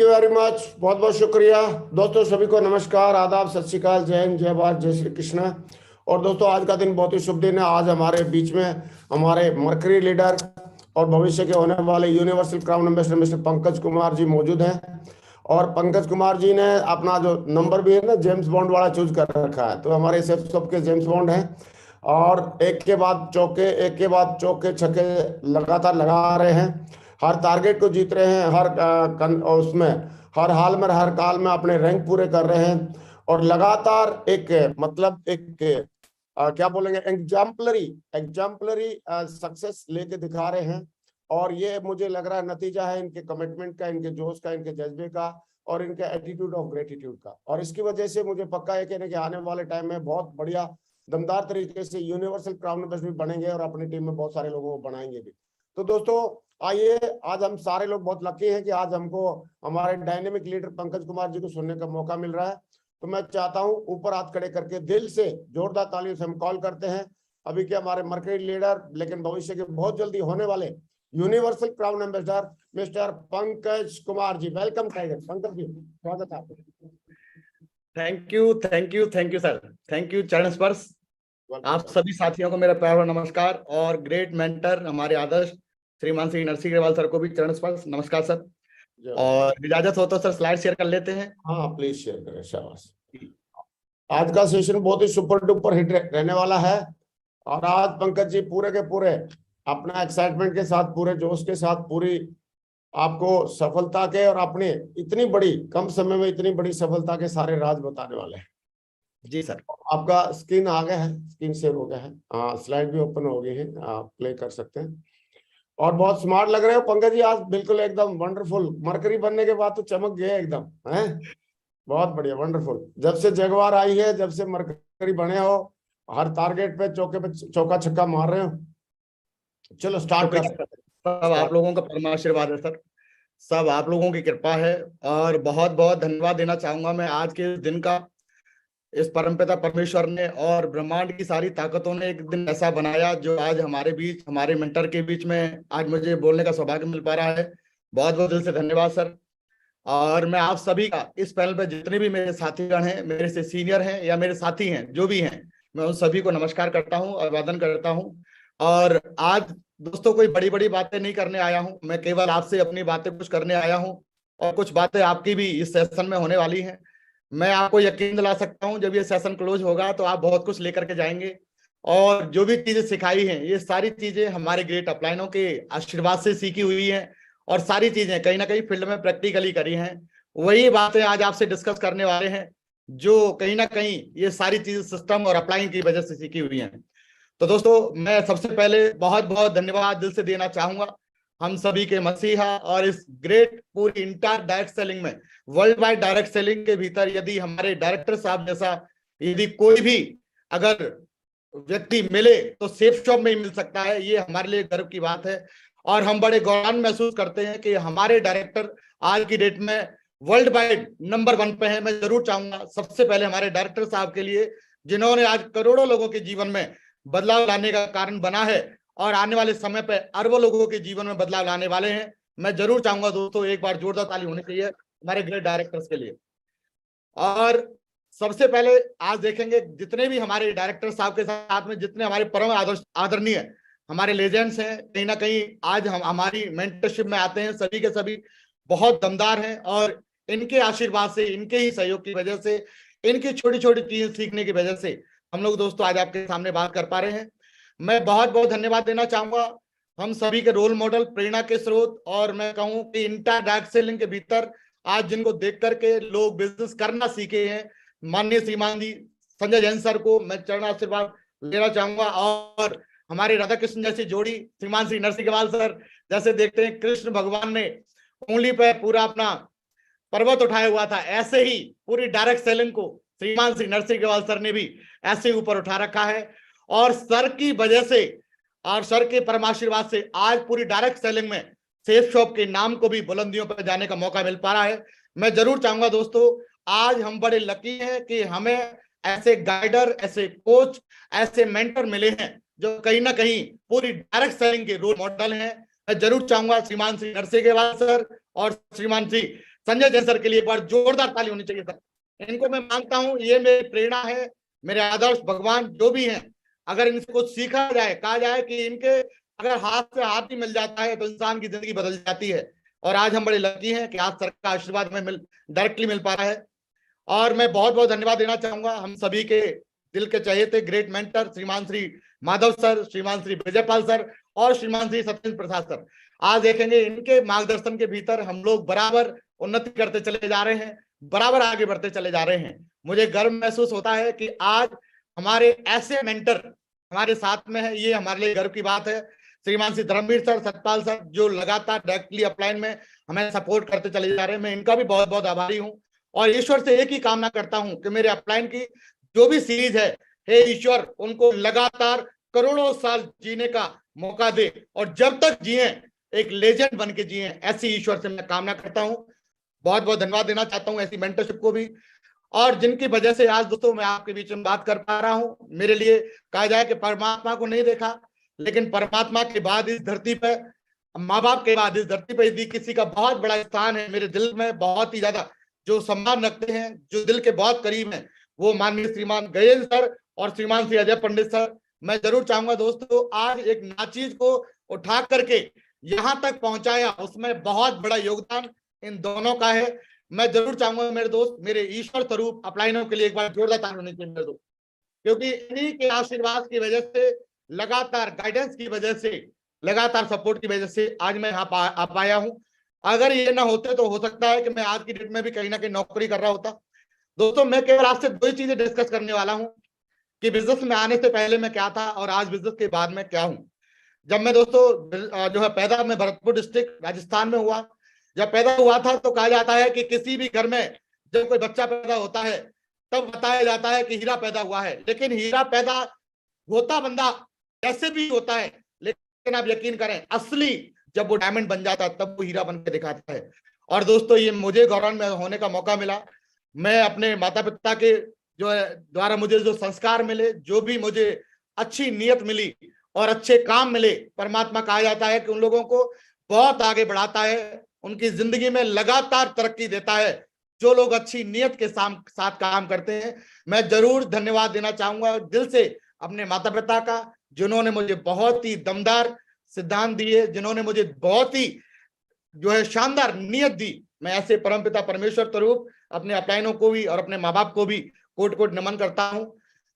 You very much, बहुत बहुत शुक्रिया दोस्तों। सभी को नमस्कार, आदाब, सत श्री अकाल, जय हिंद, जय भारत, जय श्री कृष्ण। और दोस्तों, आज का दिन बहुत ही शुभ दिन है। आज हमारे बीच में हमारे मरकरी लीडर और भविष्य के होने वाले universal crown ambassador mister Pankaj Kumar ji मौजूद हैं। और पंकज कुमार जी ने अपना जो नंबर भी है ना, जेम्स बॉन्ड वाला चूज कर रखा है। तो हमारे सेफ शॉप के जेम्स बॉन्ड हैं और एक के बाद चौके, एक के बाद चौके छक्के लगातार लगा रहे हैं। हर टारगेट को जीत रहे हैं, उसमें हर हाल में हर काल में अपने रैंक पूरे कर रहे हैं। और लगातार एक मतलब एक क्या बोलेंगे, एग्जाम्पलरी एग्जाम्पलरी सक्सेस लेके दिखा रहे हैं। और ये मुझे लग रहा है नतीजा है इनके कमिटमेंट का, इनके जोश का, इनके जज्बे का और इनके एटीट्यूड ऑफ ग्रेटिट्यूड का। और इसकी वजह से मुझे पक्का है कि आने वाले टाइम में बहुत बढ़िया दमदार तरीके से यूनिवर्सल क्राउन एम्बेसडर भी बनेंगे और अपनी टीम में बहुत सारे लोगों को बनाएंगे भी। तो दोस्तों आइए, आज हम सारे लोग बहुत लकी हैं कि आज हमको हमारे डायनेमिक लीडर पंकज कुमार जी को सुनने का मौका मिल रहा है। तो मैं चाहता हूं ऊपर हाथ खड़े करके दिल से जोरदार तालियों से हम कॉल करते हैं अभी के हमारे मरकरी लीडर, लेकिन भविष्य के बहुत जल्दी होने वाले universal crown ambassador mister Pankaj Kumar ji. Welcome tiger Pankaj ji, स्वागत है आपका। Thank you, thank you, thank you sir, thank you. चरण स्पर्श। आप सभी साथियों को मेरा प्यार और नमस्कार। और ग्रेट मेंटर हमारे आदर्श श्रीमान श्री नरसिंह अग्रवाल सर को भी चरण स्पर्श नमस्कार सर। और इजाजत हो तो सर स्लाइड शेयर कर लेते हैं। हाँ प्लीज शेयर करें, शाबाश। आज का सेशन बहुत ही सुपर डुपर हिट रहने वाला है। और आज पंकज जी पूरे के पूरे अपना एक्साइटमेंट के साथ, पूरे जोश के साथ, पूरी आपको सफलता के और अपने इतनी बड़ी कम समय में इतनी बड़ी सफलता के सारे राज बताने वाले हैं। जी सर। आपका स्क्रीन आ गया है, स्क्रीन शेयर हो गया है, स्लाइड भी ओपन हो गई है, आप प्ले कर सकते हैं। और बहुत स्मार्ट लग रहे हो पंकज जी आज, बिल्कुल एकदम वंडरफुल। मरकरी बनने के बाद तो चमक गए एकदम, हैं? बहुत बढ़िया, वंडरफुल। जब से जगवार आई है, जब से मरकरी बने हो, हर टारगेट पे चौके पे चौका छक्का मार रहे हो। चलो स्टार्ट कर। सब आप लोगों का परम आशीर्वाद है सर, सब आप लोगों की कृपा है। और बहुत बहुत धन्यवाद देना चाहूंगा मैं आज के दिन का। इस परमपिता परमेश्वर ने और ब्रह्मांड की सारी ताकतों ने एक दिन ऐसा बनाया जो आज हमारे बीच, हमारे मेंटर के बीच में आज मुझे बोलने का सौभाग्य मिल पा रहा है। बहुत बहुत दिल से धन्यवाद सर। और मैं आप सभी का, इस पैनल पे जितने भी मेरे साथीगण हैं, मेरे से सीनियर हैं या मेरे साथी हैं जो भी हैं, मैं उन सभी को नमस्कार करता हूं, अभिवादन करता हूं। और आज दोस्तों कोई बड़ी बड़ी बातें नहीं करने आया हूं, मैं केवल आपसे अपनी बातें कुछ करने आया हूं। और कुछ बातें आपकी भी इस सेशन में होने वाली हैं। मैं आपको यकीन दिला सकता हूं जब ये सेशन क्लोज होगा तो आप बहुत कुछ लेकर के जाएंगे। और जो भी चीजें सिखाई हैं, ये सारी चीजें हमारे ग्रेट अपलाइनों के आशीर्वाद से सीखी हुई हैं। और सारी चीजें कहीं ना कहीं फील्ड में प्रैक्टिकली करी हैं। वही बातें आज आपसे डिस्कस करने वाले हैं जो कहीं ना कहीं ये सारी चीजें सिस्टम और अप्लाइंग की वजह से सीखी हुई हैं। तो दोस्तों मैं सबसे पहले बहुत बहुत धन्यवाद दिल से देना चाहूंगा हम सभी के मसीहा और इस ग्रेट पूरी इंटायर डायरेक्ट सेलिंग में, वर्ल्ड वाइड डायरेक्ट सेलिंग के भीतर यदि हमारे डायरेक्टर साहब जैसा यदि कोई भी अगर व्यक्ति मिले तो सेफ शॉप में ही मिल सकता है। ये हमारे लिए गर्व की बात है। और हम बड़े गौरवान्वित महसूस करते हैं कि हमारे डायरेक्टर आज की डेट में वर्ल्ड वाइड नंबर 1 पे है। मैं जरूर चाहूंगा सबसे पहले हमारे डायरेक्टर साहब के लिए, जिन्होंने आज करोड़ों लोगों के जीवन में बदलाव लाने का कारण बना है और आने वाले समय पे अरबों लोगों के जीवन में बदलाव लाने वाले हैं। मैं जरूर चाहूंगा दोस्तों एक बार जोरदार ताली होनी चाहिए हमारे ग्रेट डायरेक्टर्स के लिए। और सबसे पहले आज देखेंगे जितने भी हमारे डायरेक्टर साहब के साथ में जितने हमारे परम आदरणीय हमारे लेजेंड्स हैं, कहीं ना कहीं आज हम हमारी मेंटरशिप में आते हैं, सभी के सभी बहुत दमदार हैं। और इनके आशीर्वाद से, इनके ही सहयोग की वजह से, इनकी छोटी छोटी चीजें सीखने की वजह से हम लोग दोस्तों आज आपके सामने बात कर पा रहे हैं। मैं बहुत बहुत धन्यवाद देना चाहूंगा हम सभी के रोल मॉडल, प्रेरणा के स्रोत, और मैं कहूं कि इंटर डायरेक्ट सेलिंग के भीतर आज जिनको देख करके लोग बिजनेस करना सीखे हैं, माननीय श्रीमान जी संजय जैन सर को मैं चरण आशीर्वाद लेना चाहूंगा। और हमारे राधा कृष्ण जैसी जोड़ी श्रीमान श्री नरसिंह अग्रवाल सर, जैसे देखते हैं कृष्ण भगवान ने उंगली पे पूरा अपना पर्वत उठाया हुआ था, ऐसे ही पूरी डायरेक्ट सेलिंग को श्रीमान श्री नरसिंह अग्रवाल सर ने भी ऐसे ऊपर उठा रखा है। और सर की वजह से और सर के परमाशीर्वाद से आज पूरी डायरेक्ट सेलिंग में सेफ शॉप के नाम को भी बुलंदियों पर जाने का मौका मिल पा रहा है। मैं जरूर चाहूंगा दोस्तों, आज हम बड़े लकी हैं कि हमें ऐसे गाइडर, ऐसे कोच, ऐसे मेंटर मिले हैं जो कहीं ना कहीं पूरी डायरेक्ट सेलिंग के रोल मॉडल हैं। मैं जरूर चाहूंगा श्रीमान श्री नरसिंह अग्रवाल सर और श्रीमान श्री संजय जैन सर के लिए एक बार जोरदार ताली होनी चाहिए सर। इनको मैं मानता हूं, ये मेरी प्रेरणा है, मेरे आदर्श भगवान जो भी हैं। अगर इनसे कुछ सीखा जाए, कहा जाए कि इनके अगर हाथ से हाथ ही मिल जाता है तो इंसान की जिंदगी बदल जाती है। और आज हम बड़े लकी हैं कि आज सर का आशीर्वाद हमें डायरेक्टली मिल पा रहा है। और मैं बहुत बहुत धन्यवाद देना चाहूंगा हम सभी के दिल के चहेते ग्रेट मेंटर श्रीमान श्री माधव सर, श्रीमान श्री विजयपाल सर और श्रीमान श्री सत्येंद्र प्रसाद सर। आज देखेंगे इनके मार्गदर्शन के भीतर हम लोग बराबर उन्नति करते चले जा रहे हैं, बराबर आगे बढ़ते चले जा रहे हैं। मुझे गर्व महसूस होता है कि आज हमारे ऐसे मेंटर हमारे साथ में है, ये हमारे लिए गर्व की बात है। श्रीमान श्री धर्मवीर सर, सतपाल सर, जो लगातार डायरेक्टली अपलाइन में हमें सपोर्ट करते चले जा रहे हैं, मैं इनका भी बहुत बहुत आभारी हूँ। और ईश्वर से एक ही कामना करता हूं कि मेरे अपलाइन की जो भी सीरीज है, हे ईश्वर उनको लगातार करोड़ों साल जीने का मौका दे और जब तक जिए एक लेजेंड बन के जिए, ऐसी ईश्वर से मैं कामना करता हूं। बहुत बहुत धन्यवाद देना चाहता हूं ऐसी मेंटरशिप को भी, और जिनकी वजह से आज दोस्तों मैं आपके बीच में बात कर पा रहा हूं। मेरे लिए कहा जाए कि परमात्मा को नहीं देखा, लेकिन परमात्मा के बाद इस धरती पर, माँ बाप के बाद इस धरती पर यदि किसी का बहुत बड़ा स्थान है मेरे दिल में, बहुत ही ज्यादा जो सम्मान रखते हैं, जो दिल के बहुत करीब हैं, वो माननीय श्रीमान गजेंद्र सर और श्रीमान श्री अजय पंडित सर। मैं जरूर चाहूंगा दोस्तों, आज एक नाचीज को उठा करके यहां तक पहुंचाया, उसमें बहुत बड़ा योगदान इन दोनों का है। मैं जरूर चाहूंगा मेरे दोस्त, मेरे ईश्वर स्वरूप अपलाइनों के लिए एक बार जोरदार ताली होनी चाहिए मेरे दोस्त, क्योंकि इन्हीं के आशीर्वाद की वजह से, लगातार गाइडेंस की वजह से, लगातार सपोर्ट की वजह से आज मैं यहाँ आ पाया हूँ। अगर ये ना होते तो हो सकता है कि मैं आज की डेट में भी कहीं ना कहीं नौकरी कर रहा होता। दोस्तों मैं केवल आपसे दो ही चीजें डिस्कस करने वाला हूं कि बिजनेस में आने से पहले मैं क्या था और आज बिजनेस के बाद में क्या हूं। जब मैं दोस्तों जो है पैदा मैं भरतपुर डिस्ट्रिक्ट राजस्थान में हुआ। जब पैदा हुआ था तो कहा जाता है कि किसी भी घर में जब कोई बच्चा पैदा होता है तब बताया जाता है कि हीरा पैदा हुआ है, लेकिन हीरा पैदा होता बंदा कैसे भी होता है, लेकिन आप यकीन करें असली जब वो डायमंड बन जाता है तब वो हीरा बन के दिखाता है। और दोस्तों ये मुझे गवर्नमेंट में होने का मौका मिला। मैं अपने माता पिता के जो है द्वारा मुझे जो संस्कार मिले, जो भी मुझे अच्छी नीयत मिली और अच्छे काम मिले, परमात्मा कहा जाता है कि उन लोगों को बहुत आगे बढ़ाता है, उनकी जिंदगी में लगातार तरक्की देता है जो लोग अच्छी नीयत के साथ काम करते हैं। मैं जरूर धन्यवाद देना चाहूंगा दिल से अपने माता पिता का, जिन्होंने मुझे बहुत ही दमदार सिद्धांत दिए, जिन्होंने मुझे बहुत ही जो है शानदार नीयत दी। मैं ऐसे परमपिता परमेश्वर स्वरूप अपने अपलाइनों को भी और अपने माँ बाप को भी कोट कोट नमन करता हूं।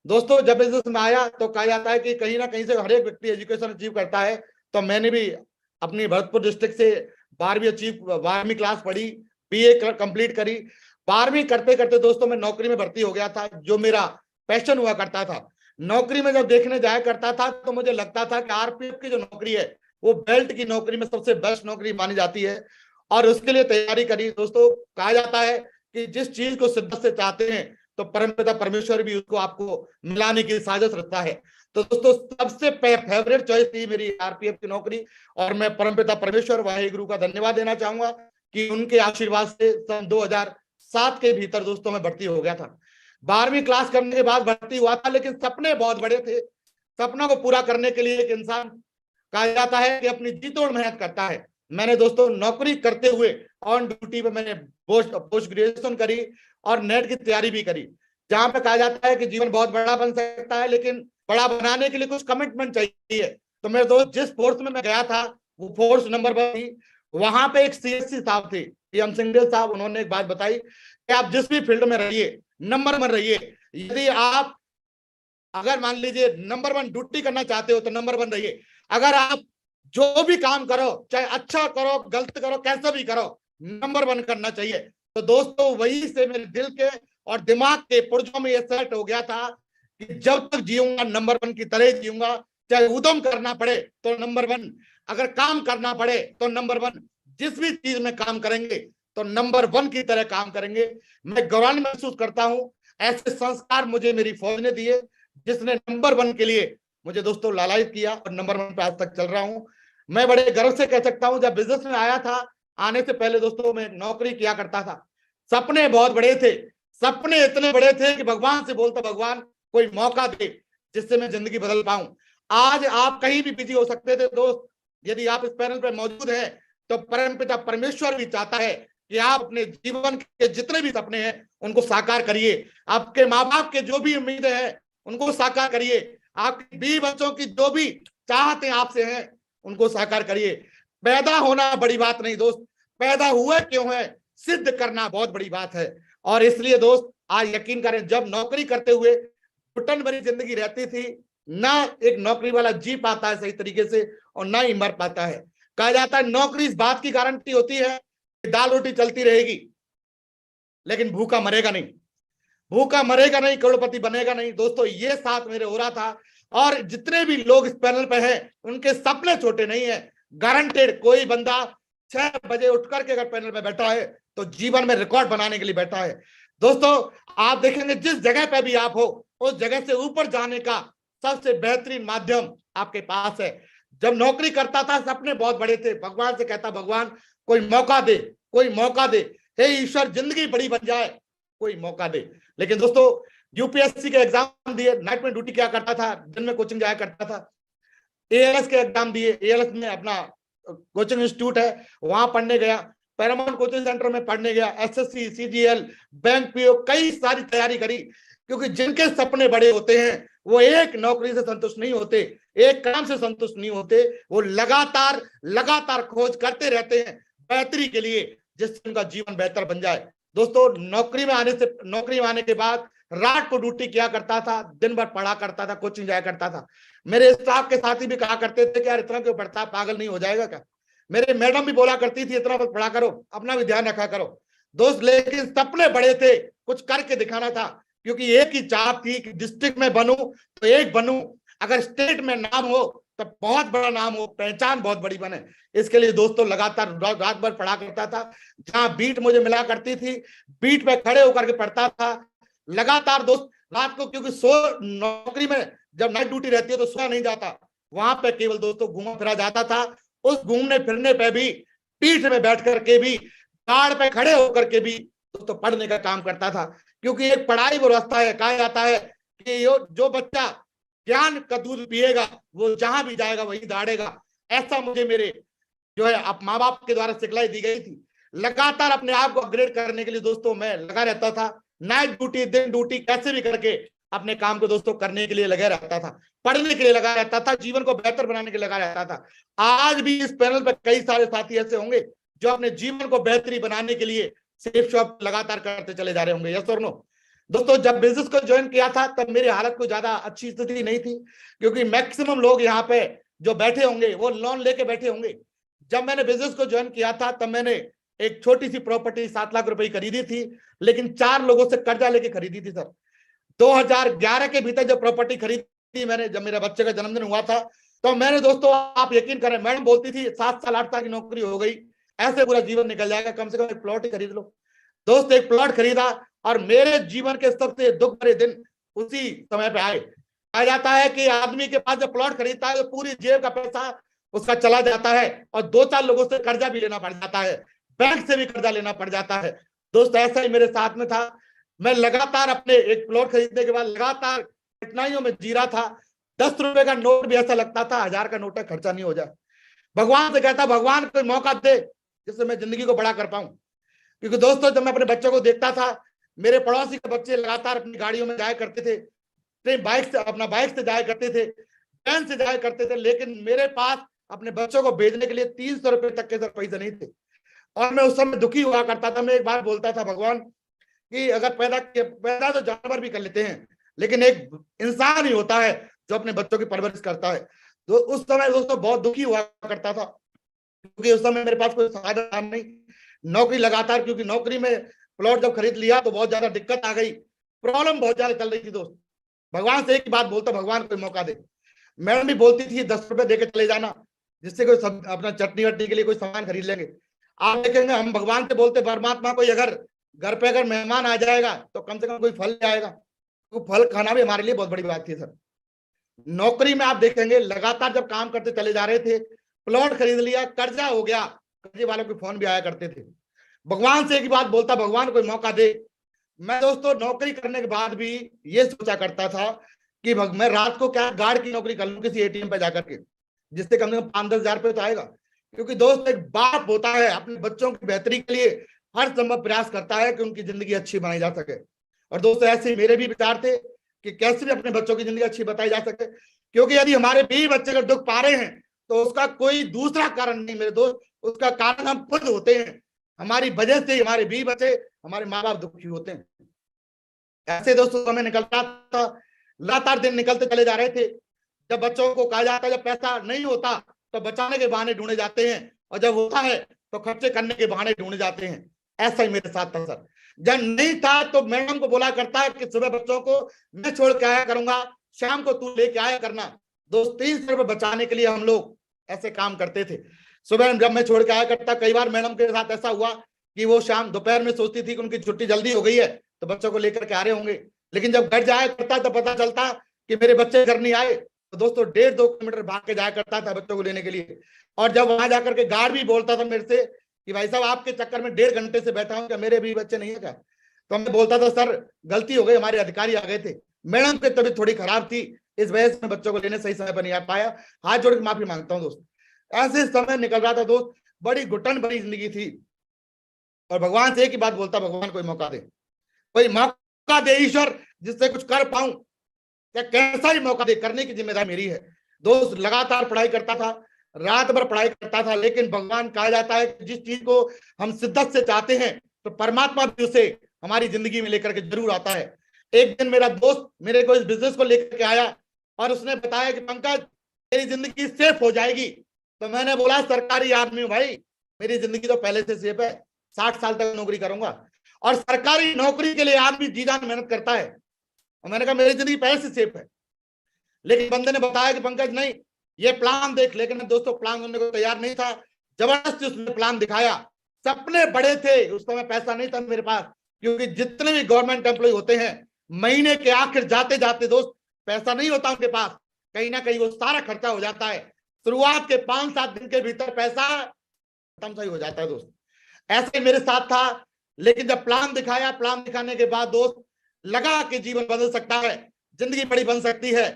दोस्तों जब बिजनेस में आया तो कहा जाता है कि कहीं ना कहीं से हर एक व्यक्ति एजुकेशन अचीव करता है, तो मैंने भी अपनी भरतपुर डिस्ट्रिक्ट से 12वीं क्लास पढ़ी, बीए कंप्लीट करी। 12वीं करते करते दोस्तों मैं नौकरी में भर्ती हो गया था, जो मेरा पैशन हुआ करता था। नौकरी में जब देखने जाया करता था तो मुझे लगता था कि आरपीएफ की जो नौकरी है वो बेल्ट की नौकरी में सबसे बेस्ट नौकरी मानी जाती है, और उसके लिए तैयारी करी। दोस्तों कहा जाता है कि जिस चीज को शिद्दत से चाहते हैं तो परमपिता परमेश्वर भी उसको आपको मिलाने की साजिश रखता है। तो दोस्तों सबसे फेवरेट चॉइस थी मेरी आरपीएफ की नौकरी, और मैं परमपिता परमेश्वर वाहिगुरु का धन्यवाद देना चाहूंगा कि उनके आशीर्वाद से सन 2007 के भीतर दोस्तों मैं भर्ती हो गया था। 12वीं क्लास करने के बाद भर्ती हुआ था, लेकिन सपने बहुत बड़े थे। सपना को पूरा करने के लिए एक इंसान कहा जाता है कि अपनी जी तोड़ मेहनत करता है। मैंने दोस्तों नौकरी करते हुए ऑन ड्यूटी पे मैंने पोस्ट ग्रेजुएशन करी और नेट की तैयारी भी करी, जहां पे कहा जाता है कि जीवन बहुत बड़ा बन सकता है, लेकिन बड़ा बनाने के लिए कुछ कमिटमेंट चाहिए। तो मेरे दोस्त जिस फोर्स में मैं गया था वो फोर्स नंबर 1 थी। वहां पे एक सीएससी साहब थे, पीएम सिंगल साहब, उन्होंने एक बात बताई कि आप जिस भी फील्ड में रहिए नंबर 1 रहिए। यदि आप अगर मान लीजिए नंबर 1 ड्यूटी करना चाहते हो तो नंबर 1 रहिए। अगर आप जो भी काम करो, चाहे अच्छा करो गलत करो कैसा भी करो, नंबर 1 करना चाहिए। तो दोस्तों वही से मेरे दिल के और दिमाग के पुर्जों में ये सेट हो गया था कि जब तक जीऊंगा नंबर 1 की तरह जीऊंगा। चाहे उद्यम करना पड़े तो नंबर 1, अगर काम करना पड़े तो नंबर 1, जिस भी चीज में काम करेंगे तो नंबर 1 की तरह काम करेंगे। मैं गौरव महसूस करता हूं ऐसे संस्कार मुझे मेरी फौज ने दिए, जिसने नंबर 1 के लिए मुझे दोस्तों लालायित किया और नंबर 1 पे आज तक चल रहा हूं। मैं बड़े गर्व से कह सकता हूं, जब बिजनेस में आया था, आने से पहले दोस्तों मैं नौकरी किया करता था। सपने बहुत बड़े थे, सपने इतने बड़े थे कि भगवान से बोलता भगवान कोई मौका दे जिससे मैं जिंदगी बदल पाऊं। आज आप कहीं भी बिजी हो सकते थे दोस्त, यदि आप इस पैनल पर मौजूद हैं तो परमपिता परमेश्वर भी चाहता है कि आप अपने जीवन के जितने भी सपने हैं उनको साकार करिए, आपके माँ बाप के जो भी उम्मीदें हैं उनको साकार करिए, आपके बीवी बच्चों की जो भी चाहते आपसे हैं उनको साकार करिए। पैदा होना बड़ी बात नहीं दोस्त, पैदा हुए क्यों है सिद्ध करना बहुत बड़ी बात है। और इसलिए दोस्त आज यकीन करें, जब नौकरी करते हुए घुटन भरी जिंदगी रहती थी, ना एक नौकरी वाला जी पाता है सही तरीके से और ना ही मर पाता है। कहा जाता है नौकरी इस बात की गारंटी होती है कि दाल रोटी चलती रहेगी, लेकिन भूखा मरेगा नहीं, भूखा मरेगा नहीं, करोड़पति बनेगा नहीं। दोस्तों ये साथ मेरे हो रहा था, और जितने भी लोग इस पैनल पे हैं उनके सपने छोटे नहीं है। गारंटेड कोई बंदा 6 बजे उठ करके अगर पैनल में बैठा है तो जीवन में रिकॉर्ड बनाने के लिए बैठा है। दोस्तों आप देखेंगे जिस जगह पे भी आप हो उस जगह से ऊपर जाने का सबसे बेहतरीन माध्यम आपके पास है। जब नौकरी करता था सपने बहुत बड़े थे, भगवान से कहता भगवान कोई मौका दे, कोई मौका दे, हे ईश्वर जिंदगी बड़ी बन जाए, कोई मौका दे। लेकिन दोस्तों यूपीएससी के एग्जाम दिए, नाइट में ड्यूटी क्या करता था, दिन में कोचिंग जाया करता था। एएलएस के एग्जाम दिए, एएलएस में अपना कोचिंग इंस्टीट्यूट है वहां पढ़ने गया, पैरामाउंट कोचिंग सेंटर में पढ़ने गया, एसएससी, सीजीएल, बैंक पीओ, कई सारी तैयारी करी। क्योंकि जिनके सपने बड़े होते हैं वो एक नौकरी से संतुष्ट नहीं होते, एक काम से संतुष्ट नहीं होते, वो लगातार लगातार खोज करते रहते हैं बेहतरी के लिए, जिससे उनका जीवन बेहतर बन जाए। दोस्तों नौकरी में आने के बाद रात को ड्यूटी किया करता था, दिन भर पढ़ा करता था, कोचिंग जाया करता था। मेरे स्टाफ के साथी भी कहा करते थे कि यार इतना क्यों पढ़ता, पागल नहीं हो जाएगा क्या। मेरे मैडम भी बोला करती थी इतना बस पढ़ा करो, अपना भी ध्यान रखा करो। दोस्त लेकिन सपने बड़े थे, कुछ करके दिखाना था, क्योंकि एक ही चाहत थी कि डिस्ट्रिक्ट में बनूं तो एक बनूं, अगर स्टेट में नाम हो तो बहुत बड़ा नाम हो, पहचान बहुत बड़ी बने। इसके लिए दोस्तों लगातार रात भर पढ़ा करता था। जहां बीट मुझे मिला करती थी, बीट पे खड़े होकर के पढ़ता था लगातार दोस्त। रात को क्योंकि नौकरी में जब नाइट ड्यूटी रहती है तो सोया नहीं जाता, वहां पे केवल दोस्तों घूमा फिरा जाता था। उस घूमने फिरने पे भी पीठ में बैठ करके भी, गाड़ पे खड़े होकर के भी दोस्तों पढ़ने का काम करता था। क्योंकि एक पढ़ाई वो रास्ता है, कहा जाता है कि जो बच्चा ज्ञान का दूध पिएगा वो जहां भी जाएगा वही दौड़ेगा। ऐसा मुझे मेरे जो है अब माँ बाप के द्वारा सिखलाई दी गई थी। लगातार अपने आप को अपग्रेड करने के लिए दोस्तों मैं लगा रहता था, नाइट ड्यूटी दिन ड्यूटी कैसे भी करके अपने काम को दोस्तों करने के लिए लगा रहता था, पढ़ने के लिए लगा रहता था, जीवन को बेहतर बनाने के लिए लगा रहता था। आज भी इस पैनल पर कई सारे साथी ऐसे होंगे जो अपने जीवन को बेहतरी बनाने के लिए सेफ शॉप लगातार करते चले जा रहे होंगे। यस और नो। दोस्तों जब बिजनेस को ज्वाइन किया था तब मेरी हालत कोई ज्यादा अच्छी स्थिति नहीं थी, क्योंकि मैक्सिमम लोग यहाँ पे जो बैठे होंगे वो लोन लेके बैठे होंगे। जब मैंने बिजनेस को ज्वाइन किया था तब मैंने एक छोटी सी प्रॉपर्टी 7 लाख रुपए की खरीदी थी, लेकिन 4 लोगों से कर्जा लेके खरीदी थी सर। 2011 के भीतर जब प्रॉपर्टी खरीदी मैंने, जब मेरा बच्चे का जन्मदिन हुआ था, तो मैंने दोस्तों आप यकीन करें, मैडम बोलती थी 7 साल 8 साल की नौकरी हो गई, ऐसे पूरा जीवन निकल जाएगा, कम से कम एक प्लॉट ही खरीद लो। दोस्त एक प्लॉट खरीदा और मेरे जीवन के सबसे दुख भरे दिन उसी समय पे आए। कहा जाता है कि आदमी के पास जब प्लॉट खरीदता है तो पूरी जेब का पैसा उसका चला जाता है और 2-4 लोगों से कर्जा भी लेना पड़ जाता है, बैंक से भी कर्जा लेना पड़ जाता है। दोस्त ऐसा ही मेरे साथ में था। मैं लगातार अपने एक प्लॉट खरीदने के बाद लगातार कठिनाइयों में जी रहा था। 10 रुपए का नोट भी ऐसा लगता था 1000 का नोट है, खर्चा नहीं हो जाए। भगवान से कहता भगवान कोई मौका दे जिससे मैं जिंदगी को बड़ा कर पाऊं। क्योंकि दोस्तों जब मैं अपने बच्चों को देखता था, मेरे पड़ोसी के बच्चे लगातार अपनी गाड़ियों में जाया करते थे, ट्रेन बाइक से जाया करते थे, ट्रेन से जाया करते थे, लेकिन मेरे पास अपने बच्चों को भेजने के लिए 300 रुपए तक के पैसे नहीं थे। और मैं उस समय दुखी हुआ करता था। मैं एक बार बोलता था भगवान कि अगर पैदा तो जानवर भी कर लेते हैं, लेकिन एक इंसान ही होता है जो अपने बच्चों की परवरिश करता है। तो उस समय दोस्तों बहुत दुखी हुआ करता था, क्योंकि उस समय मेरे पास कोई साधन नहीं, नौकरी लगातार, क्योंकि नौकरी में प्लॉट जब खरीद लिया तो बहुत ज्यादा दिक्कत आ गई, प्रॉब्लम बहुत ज्यादा चल रही थी दोस्त। भगवान से एक ही बात बोलता भगवान कोई मौका दे। मैडम भी बोलती थी 10 रुपए देके चले जाना, जिससे कोई अपना चटनी वटनी के लिए कोई सामान खरीद लेंगे। आप देखेंगे हम भगवान से बोलते परमात्मा कोई अगर घर पे अगर मेहमान आ जाएगा तो कम से कम कोई फल ले आएगा, तो फल खाना भी हमारे लिए बहुत बड़ी बात थी सर। नौकरी में आप देखेंगे लगातार जब काम करते चले जा रहे थे, प्लॉट खरीद लिया, कर्जा हो गया, कर्जे वालों के फोन भी आया करते थे। भगवान से एक ही बात बोलता भगवान कोई मौका दे। मैं दोस्तों नौकरी करने के बाद भी ये सोचा करता था कि मैं रात को क्या गार्ड की नौकरी कर लूं किसी एटीएम पे जाकर के, जिससे कम से कम 5-10 हजार रुपये तो आएगा। क्योंकि दोस्त एक बाप होता है अपने बच्चों की बेहतरी के लिए हर संभव प्रयास करता है कि उनकी जिंदगी अच्छी बनाई जा सके। और दोस्तों ऐसे मेरे भी विचार थे कि कैसे भी अपने बच्चों की जिंदगी अच्छी बताई जा सके, क्योंकि यदि हमारे बीवी बच्चे अगर दुख पा रहे हैं तो उसका कोई दूसरा कारण नहीं मेरे दोस्त, उसका कारण हम खुद होते हैं। हमारी वजह से हमारे बीवी बच्चे, हमारे माँ बाप दुखी होते हैं। ऐसे दोस्तों समय निकलता था, लगातार दिन निकलते चले जा रहे थे। जब बच्चों को कहा जाता है जब पैसा नहीं होता तो बचाने के बहाने ढूंढे जाते हैं, और जब होता है तो खर्चे करने के बहाने ढूंढे जाते हैं। ऐसा ही मेरे साथ था सर। जब नहीं था तो मैडम को बोला करता है कि सुबह बच्चों को मैं छोड़ के आया करूंगा, शाम को तू लेके आया करना। दोस्त 300 रुपए बचाने के लिए हम लोग ऐसे काम करते थे। सुबह जब मैं छोड़ के आया करता, कई बार मैडम के साथ ऐसा हुआ कि वो शाम दोपहर में सोचती थी कि उनकी छुट्टी जल्दी हो गई है तो बच्चों को लेकर के आ रहे होंगे, लेकिन जब घर जाया करता तो पता चलता कि मेरे बच्चे घर नहीं आए। तो दोस्तों 1.5-2 किलोमीटर भाग के जाया करता था बच्चों को लेने के लिए। और जब वहां जाकर के गार्ड भी बोलता था मेरे से कि भाई साहब आपके चक्कर में 1.5 घंटे से बैठा हूं, क्या मेरे भी बच्चे नहीं है क्या? तो मैं बोलता था सर गलती हो गई, हमारे अधिकारी आ गए थे, मैडम की तबीयत थोड़ी खराब थी, इस वजह से मैं बच्चों को लेने सही समय पर नहीं आ पाया। हाथ जोड़ के माफी मांगता हूँ दोस्त। ऐसे समय निकल रहा था दोस्त, बड़ी घुटन भरी जिंदगी थी। और भगवान से एक ही बात बोलता, भगवान कोई मौका दे, कोई मौका दे ईश्वर जिससे कुछ कर पाऊं, या कैसा ही मौका दे, करने की जिम्मेदारी मेरी है। दोस्त लगातार पढ़ाई करता था, रात भर पढ़ाई करता था, लेकिन भगवान कहा जाता है कि जिस चीज को हम शिद्दत से चाहते हैं तो परमात्मा भी उसे हमारी जिंदगी में लेकर के जरूर आता है। एक दिन मेरा दोस्त मेरे को इस बिजनेस को लेकर के आया और उसने बताया कि पंकज मेरी जिंदगी सेफ हो जाएगी। तो मैंने बोला सरकारी आदमी हूं भाई, मेरी जिंदगी तो पहले से सेफ है, 60 साल तक नौकरी करूंगा। और सरकारी नौकरी के लिए आदमी जी जान मेहनत करता है। और मैंने कहा मेरी जिंदगी पहले से सेफ है। लेकिन बंदे ने बताया कि पंकज नहीं, ये प्लान देख। लेकिन दोस्तों प्लान करने को तैयार नहीं था, जबरदस्ती उसने प्लान दिखाया। सपने बड़े थे, उस समय पैसा नहीं था मेरे पास, क्योंकि जितने भी गवर्नमेंट एम्प्लॉय होते हैं महीने के आखिर जाते जाते दोस्त पैसा नहीं होता उनके पास, कहीं ना कहीं वो सारा खर्चा हो जाता है। शुरुआत के 5-7 दिन के भीतर पैसा खत्म सा ही हो जाता है दोस्त। ऐसे मेरे साथ था। लेकिन जब प्लान दिखाया, प्लान दिखाने के बाद दोस्त लगा कि जीवन बदल सकता है, जिंदगी बड़ी बन सकती है।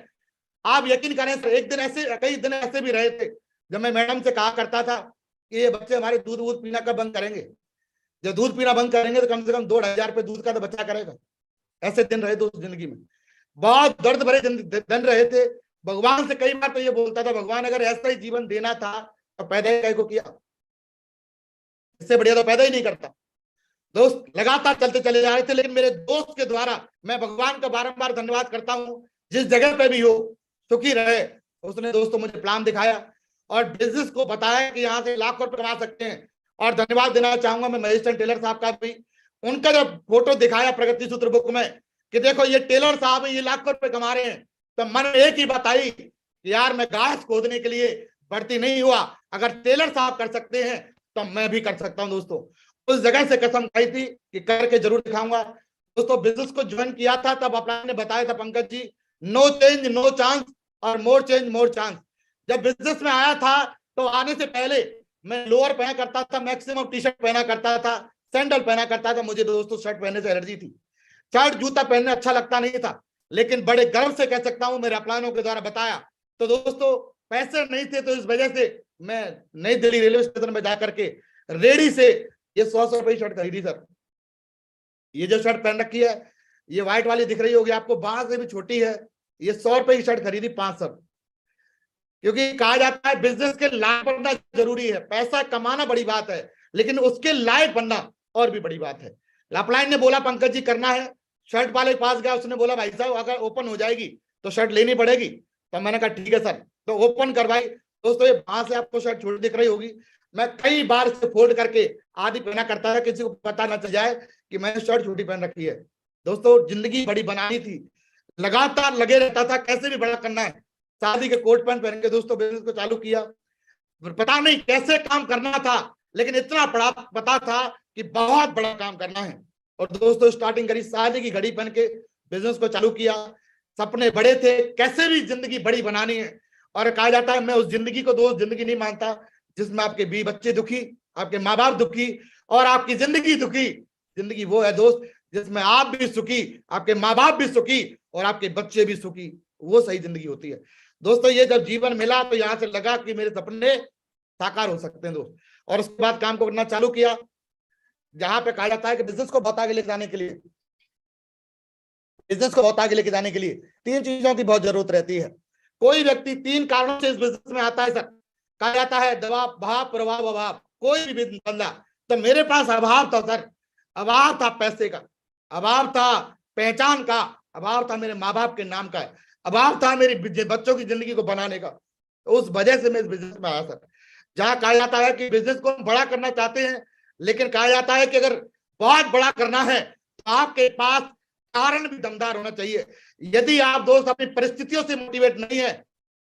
आप यकीन करें सर, एक दिन ऐसे, कई दिन ऐसे भी रहे थे जब मैं मैडम से कहा करता था कि ये बच्चे हमारे दूध वूध पीना कब बंद करेंगे, जब दूध पीना बंद करेंगे तो कम से कम 2,000 रुपए दूध का तो बचा करेगा। ऐसे दिन रहे दोस्त जिंदगी में, बहुत दर्द भरे दिन रहे थे। भगवान से कई बार तो ये बोलता था, भगवान अगर ऐसा ही जीवन देना था तो पैदा ही काहे को किया, इससे बढ़िया तो पैदा ही नहीं करता। दोस्त लगातार चलते चले जा रहे थे, लेकिन मेरे दोस्त के द्वारा मैं भगवान का बारंबार धन्यवाद करता हूं, जिस जगह पे भी हो सुखी रहे। उसने दोस्तों मुझे प्लान दिखाया और बिजनेस को बताया कि यहाँ से लाखों रुपए कमा सकते हैं। और धन्यवाद देना चाहूंगा मैं महेश चंद टेलर साहब का भी। उनका जब फोटो दिखाया प्रगति सूत्र बुक में कि देखो ये टेलर साहब है, ये लाखों रुपए कमा रहे हैं, तो मन में एक ही बात आई कि यार मैं घास खोदने के लिए भर्ती नहीं हुआ, अगर टेलर साहब कर सकते हैं तो मैं भी कर सकता हूं। दोस्तों उस जगह से कसम खाई थी कि करके जरूर दिखाऊंगा। दोस्तों बिजनेस को ज्वाइन किया था तब अपना ने बताया था Pankaj ji, no change no chance और मोर चेंज मोर चांस। जब बिजनेस में आया था तो आने से पहले मैं लोअर पहना करता था, मैक्सिमम टी शर्ट पहना करता था, सैंडल पहना करता था। मुझे दोस्तों शर्ट पहनने से एलर्जी थी, शर्ट जूता पहनने अच्छा लगता नहीं था। लेकिन बड़े गर्व से कह सकता हूं मेरे अपलानों के द्वारा बताया। तो दोस्तों पैसे नहीं थे तो इस वजह से मैं नई दिल्ली रेलवे स्टेशन में जाकर के रेडी से ये 100 रुपए की शर्ट खरीदी सर। ये जो शर्ट पहन रखी है, ये व्हाइट वाली दिख रही होगी आपको, बाहर से भी छोटी है, ये 100 रुपए की शर्ट खरीदी 500। क्योंकि कहा जाता है बिजनेस के लायक बनना जरूरी है, पैसा कमाना बड़ी बात है लेकिन उसके लायक बनना और भी बड़ी बात है। अपलाइन ने बोला पंकज जी करना है, शर्ट वाले के पास गया, उसने बोला भाई साहब अगर ओपन हो जाएगी तो शर्ट लेनी पड़ेगी। तो मैंने कहा ठीक है सर, तो ओपन करवाई। दोस्तों ये वहां से आपको शर्ट छोटी दिख रही होगी, मैं कई बार इसे फोल्ड करके आधी पहना करता था, किसी को पता ना चल जाए कि मैंने शर्ट छोटी पहन रखी है। दोस्तों जिंदगी बड़ी बनानी थी, लगातार लगे रहता था कैसे भी बड़ा करना है। शादी के कोट पैंट पहन के दोस्तों बिजनेस को चालू किया। पता नहीं कैसे काम करना था, लेकिन इतना बड़ा पता था कि बहुत बड़ा काम करना है। और दोस्तों स्टार्टिंग करी, शादी की घड़ी पहन के बिजनेस को चालू किया। सपने बड़े थे, कैसे भी जिंदगी बड़ी बनानी है। और कहा जाता है मैं उस जिंदगी को दोस्त जिंदगी नहीं मानता जिसमें आपके बीवी बच्चे दुखी, आपके माँ बाप दुखी और आपकी जिंदगी दुखी। जिंदगी वो है दोस्त जिसमें आप भी सुखी, आपके माँ बाप भी सुखी और आपके बच्चे भी सुखी, वो सही जिंदगी होती है। दोस्तों ये जब जीवन मिला तो यहाँ से लगा कि मेरे सपने साकार हो सकते हैं दोस्त। और उसके बाद काम को करना चालू किया। जहां पे कहा जाता है कि बिजनेस को बहुत आगे लेके जाने के लिए, बिजनेस को बहुत आगे लेके जाने के लिए 3 चीजों की बहुत जरूरत रहती है। कोई व्यक्ति 3 कारणों से इस बिजनेस में आता है सर। कहा जाता है दबाव, भाव, प्रभाव, अभाव। कोई भी बंदा, तो मेरे पास अभाव था सर, अभाव था पैसे का, अभाव था पहचान का, अभाव था मेरे माँ बाप के नाम का, अभाव था मेरी बच्चों की जिंदगी को बनाने का। तो उस वजह से मैं इस बिजनेस में आया सर। जहां कहा जाता है कि बिजनेस को हम बड़ा करना चाहते हैं, लेकिन कहा जाता है कि अगर बहुत बड़ा करना है तो आपके पास कारण भी दमदार होना चाहिए। यदि आप दोस्त अपनी परिस्थितियों से मोटिवेट नहीं है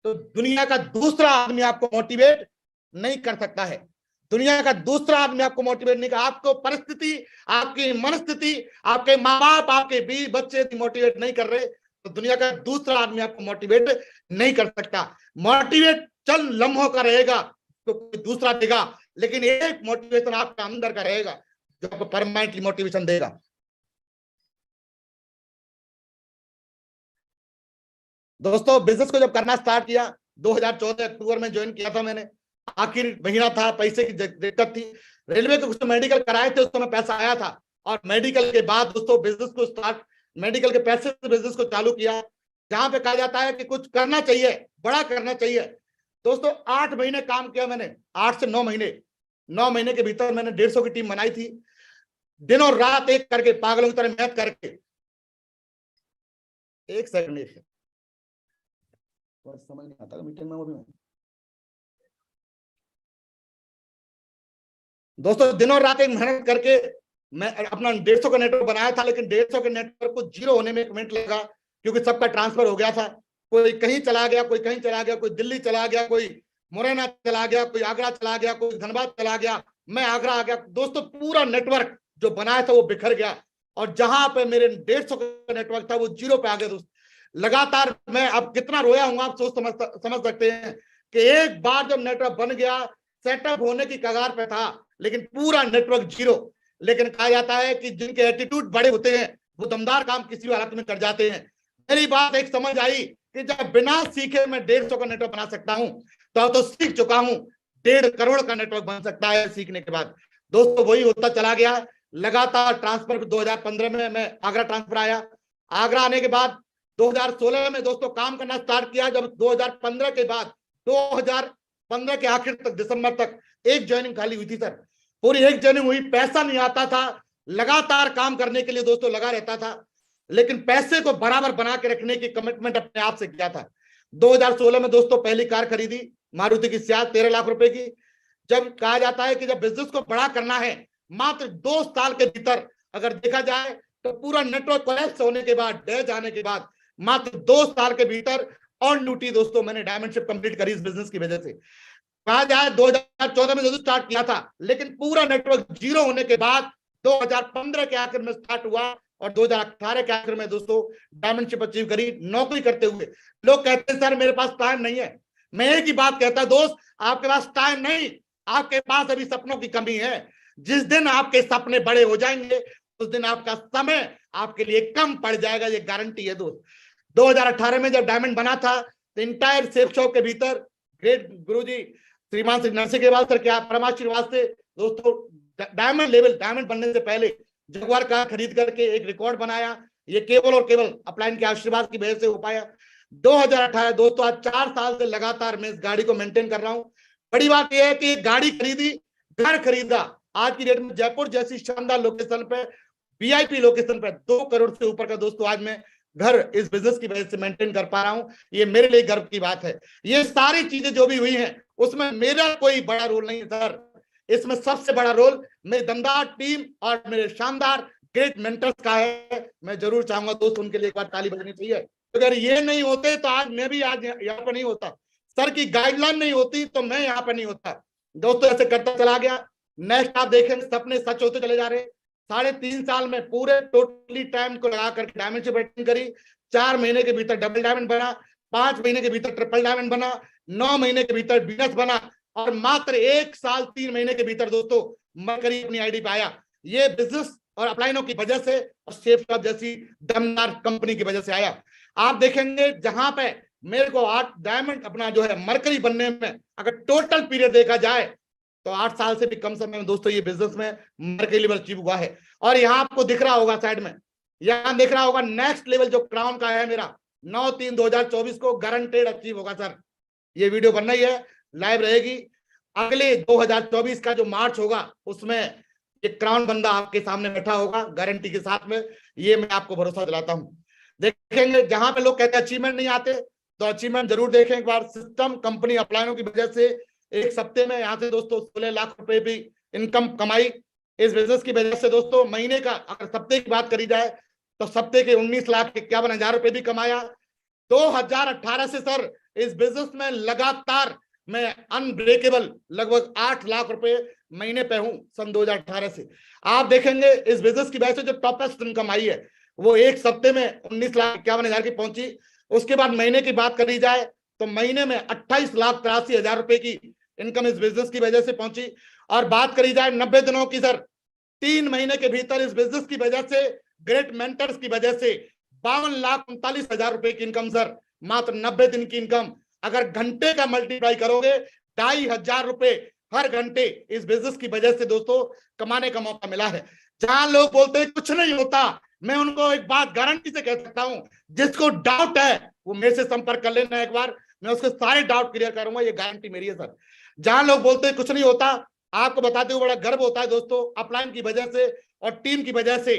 तो दुनिया का दूसरा आदमी आपको मोटिवेट नहीं कर सकता है। दुनिया का दूसरा आदमी आपको मोटिवेट नहीं कर, आपको परिस्थिति, आपकी मनस्थिति, आपके माँ बाप, आपके बीवी बच्चे मोटिवेट नहीं कर रहे तो दुनिया का दूसरा आदमी आपको मोटिवेट नहीं कर सकता। मोटिवेट चंद लम्हों का रहेगा तो कोई दूसरा देगा, लेकिन एक मोटिवेशन आपका अंदर का रहेगा जो आपको परमानेंटली मोटिवेशन देगा। दोस्तों बिजनेस को जब करना स्टार्ट किया 2014 अक्टूबर में ज्वाइन किया था मैंने। आखिर महीना था, पैसे की दिक्कत थी, रेलवे के कुछ मेडिकल कराए थे, उस समय पैसा आया था और मेडिकल के बाद दोस्तों बिजनेस को स्टार्ट, मेडिकल के पैसे से बिजनेस को चालू किया। जहां पे कहा जाता है कि कुछ करना चाहिए, बड़ा करना चाहिए। दोस्तों 8 महीने काम किया मैंने, 8 से 9 महीने। 9 महीने के भीतर मैंने 150 की टीम बनाई थी, दिन और रात एक करके, पागलों की तरह मेहनत करके। एक सेकंड, समझ नहीं आता मीटिंग में वो भी। दोस्तों दिनों रात एक मेहनत करके मैं अपना 150 का नेटवर्क बनाया था, लेकिन 150 के नेटवर्क को जीरो होने में 1 मिनट लगा, क्योंकि सबका ट्रांसफर हो गया था। कोई कहीं चला गया, कोई कहीं चला गया, कोई दिल्ली चला गया, कोई मुरैना चला गया, कोई आगरा चला गया, कोई धनबाद चला गया, मैं आगरा आ गया। दोस्तों पूरा नेटवर्क जो बनाया था वो बिखर गया, और जहां पे मेरे 150 का नेटवर्क था वो जीरो पे आ गया। दोस्त लगातार मैं अब कितना रोया हूं आप सोच समझ सकते हैं कि एक बार जब नेटवर्क बन गया, सेटअप होने की कगार पे था, लेकिन पूरा नेटवर्क जीरो। लेकिन कहा जाता है कि जिनके एटीट्यूड बड़े होते हैं वो दमदार काम किसी भी हालत में कर जाते हैं। मेरी बात एक समझ आई कि जब बिना सीखे मैं 150 का नेटवर्क बना सकता हूं, तो सीख चुका हूं 1.5 करोड़ का नेटवर्क बन सकता है सीखने के बाद। दोस्तों वही होता चला गया लगातार। ट्रांसफर 2015 में मैं आगरा ट्रांसफर आया। आगरा आने के बाद 2016 में दोस्तों काम करना स्टार्ट किया। जब 2015 के बाद 2015 के आखिर तक, दिसंबर तक एक ज्वाइनिंग खाली हुई थी सर, पूरी एक ज्वाइनिंग हुई। पैसा नहीं आता था, लगातार काम करने के लिए दोस्तों लगा रहता था, लेकिन पैसे को बराबर बना के रखने की कमिटमेंट अपने आप से किया था। 2016 में दोस्तों पहली कार खरीदी मारुति की सियाज 13 लाख रुपए की। जब कहा जाता है कि जब बिजनेस को बड़ा करना है, मात्र 2 साल के भीतर अगर देखा जाए तो पूरा नेटवर्क कोलैप्स होने के बाद, डह जाने के बाद, मात्र 2 साल के भीतर ऑन ड्यूटी दोस्तों मैंने डायमंडशिप कंप्लीट करी इस बिजनेस की वजह से। कहा जाए 2014 में दोस्तों स्टार्ट किया था, लेकिन पूरा नेटवर्क जीरो होने के बाद 2015 के आखिर में स्टार्ट हुआ और 2018 के आखिर में दोस्तों डायमंडशिप अचीव करी नौकरी करते हुए। लोग कहते हैं सर मेरे पास टाइम नहीं है। मैं एक ही बात कहता दोस्त, आपके पास टाइम नहीं, आपके पास अभी सपनों की कमी है। जिस दिन आपके सपने बड़े हो जाएंगे उस दिन आपका समय आपके लिए कम पड़ जाएगा, ये गारंटी है दोस्त। 2018 में जब डायमंड बना था तो इंटायर सेफ शॉप के भीतर ग्रेट गुरुजी श्रीमान श्री नरसिंह सर के परमाशीर्वाद से दोस्तों डायमंड लेवल, डायमंड बनने से पहले जगुआर कार खरीद करके एक रिकॉर्ड बनाया। ये केवल और केवल अपलाइन के आशीर्वाद की वजह से हो पाया। 2018 दोस्तों आज 4 साल से लगातार मैं इस गाड़ी को मेंटेन कर रहा हूं। बड़ी बात यह है कि गाड़ी खरीदी, घर खरीदा, आज की डेट में जयपुर जैसी शानदार लोकेशन पे, वीआईपी लोकेशन पे 2 करोड़ से ऊपर का दोस्तों आज मैं घर इस बिजनेस की वजह से मेंटेन कर पा रहा हूं। ये मेरे लिए गर्व की बात है। ये सारी चीजें जो भी हुई हैं उसमें मेरा कोई बड़ा रोल नहीं है सर, इसमें सबसे बड़ा रोल मेरी दमदार टीम और मेरे शानदार ग्रेट मेंटर्स का है। मैं जरूर चाहूंगा दोस्त उनके लिए एक बार ताली बजनी चाहिए। अगर ये नहीं होते तो आज मैं भी आज यहाँ पर नहीं होता, सर की गाइडलाइन नहीं होती तो मैं यहाँ पर नहीं होता। दोस्तों ऐसे करता चला गया। नेक्स्ट आप देखें सपने सच होते चले जा रहे। 3.5 साल में पूरे टोटली टाइम को लगा करके डायमंडशिप अटेंड करी। 4 महीने के भीतर डबल डायमंड बना, 5 महीने के भीतर ट्रिपल डायमंड बना, 9 महीने के भीतर बीनस बना, और मात्र 1 साल 3 महीने के भीतर दोस्तों मरकरी अपनी आईडी पे आया। ये बिजनेस और अपलाइनों की वजह से और सेफ शॉप जैसी दमदार कंपनी की वजह से आया। आप देखेंगे जहां पे मेरे को 8 डायमंड अपना जो है मरकरी बनने में अगर टोटल पीरियड देखा जाए तो 8 साल से भी कम समय में दोस्तों ये बिजनेस में मर्करी लेवल अचीव हुआ है। और यहाँ आपको दिख रहा होगा साइड में, यहाँ दिख रहा होगा नेक्स्ट लेवल जो क्राउन का है मेरा 9/3/2024 को गारंटेड अचीव होगा सर। ये वीडियो बन रही है, लाइव रहेगी। अगले 2024 का जो मार्च होगा उसमें ये क्राउन बंदा आपके सामने बैठा होगा गारंटी के साथ में, ये मैं आपको भरोसा दिलाता हूं। देखेंगे जहां पे लोग कहते हैं अचीवमेंट नहीं आते, तो अचीवमेंट जरूर देखें एक बार। सिस्टम कंपनी अपलाइनों की वजह से एक सप्ते में यहाँ से दोस्तों 16 लाख रुपए भी इनकम कमाई इस बिजनेस की वजह से दोस्तों। महीने का अगर सप्ते की बात करी जाए तो सप्ते के 19,51,000 रुपए भी कमाया। 2018 से सर इस बिजनेस में लगातार मैं अनब्रेकेबल लगभग 8 लाख रुपए महीने पे हूं सन 2018 से। आप देखेंगे इस बिजनेस की वजह से जो टॉपेस्ट इनकम आई है वो एक सप्ते में 19,51,000 की पहुंची। उसके बाद महीने की बात करी जाए तो महीने में 28,83,000 रुपए की इनकम इस बिजनेस की वजह से पहुंची। और बात करी जाए 90 दिनों की सर, 3 महीने के भीतर इस बिजनेस की वजह से, ग्रेट मेंटर्स की वजह से 52,39,000 रुपए की इनकम सर, मात्र 90 दिन की इनकम। अगर घंटे का मल्टीप्लाई करोगे 2,500 रुपए हर घंटे इस बिजनेस की वजह से दोस्तों कमाने का मौका मिला है। जहां लोग बोलते हैं कुछ नहीं होता, मैं उनको एक बात गारंटी से कह सकता हूं, जिसको डाउट है वो मेरे से संपर्क कर लेना एक बार, मैं उसके सारे डाउट क्लियर करूंगा, ये गारंटी मेरी है सर। जहां लोग बोलते हैं कुछ नहीं होता, आपको बताते हुए बड़ा गर्व होता है दोस्तों, अपलाइन की वजह से और टीम की वजह से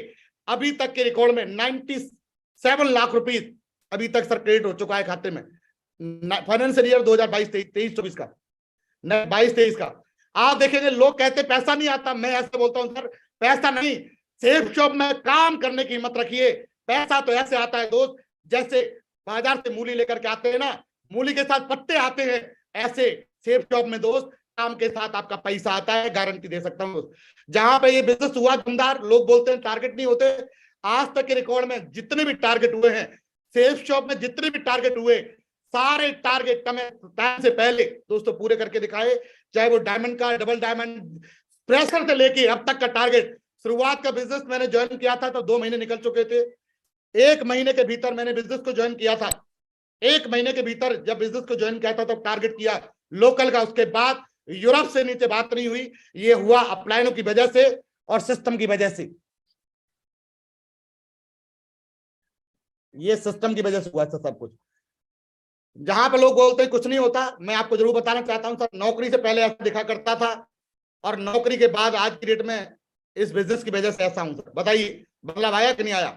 अभी तक के रिकॉर्ड में 97 लाख रुपीज अभी तक सर क्रेडिट हो चुका है खाते में फाइनेंशियल ईयर 2022-23-24 का, 22-23 का। आप देखेंगे लोग कहते पैसा नहीं आता, मैं ऐसे बोलता हूं सर पैसा नहीं, सेफ शॉप में काम करने की हिम्मत रखिए। पैसा तो ऐसे आता है दोस्त जैसे बाजार से मूली लेकर के आते हैं ना, मूली के साथ पत्ते आते हैं, ऐसे सेफ शॉप में दोस्त काम के साथ आपका पैसा आता है, गारंटी दे सकता हूं। जहां पे ये बिजनेस हुआ दमदार, लोग बोलते हैं टारगेट नहीं होते, आज तक के रिकॉर्ड में जितने भी टारगेट हुए हैं सेफ शॉप में, जितने भी टारगेट हुए सारे टारगेट टाइम से पहले दोस्तों पूरे करके दिखाए। चाहे वो डायमंड का, डबल डायमंड, प्रेशर से लेके अब तक का टारगेट। शुरुआत का बिजनेस मैंने ज्वाइन किया था तो 2 महीने निकल चुके थे, 1 महीने के भीतर मैंने बिजनेस को ज्वाइन किया था। 1 महीने के भीतर जब बिजनेस को ज्वाइन किया था तो टारगेट किया लोकल का, उसके बाद यूरोप से नीचे बात नहीं हुई। ये हुआ अपलाइनों की वजह से और सिस्टम की वजह से, ये सिस्टम की वजह से हुआ सब कुछ। जहां पे लोग बोलते हैं कुछ नहीं होता, मैं आपको जरूर बताना चाहता हूं सर, नौकरी से पहले ऐसा दिखा करता था और नौकरी के बाद आज की डेट में इस बिजनेस की वजह से ऐसा हूं सर। बताइए बदलाव आया कि नहीं आया?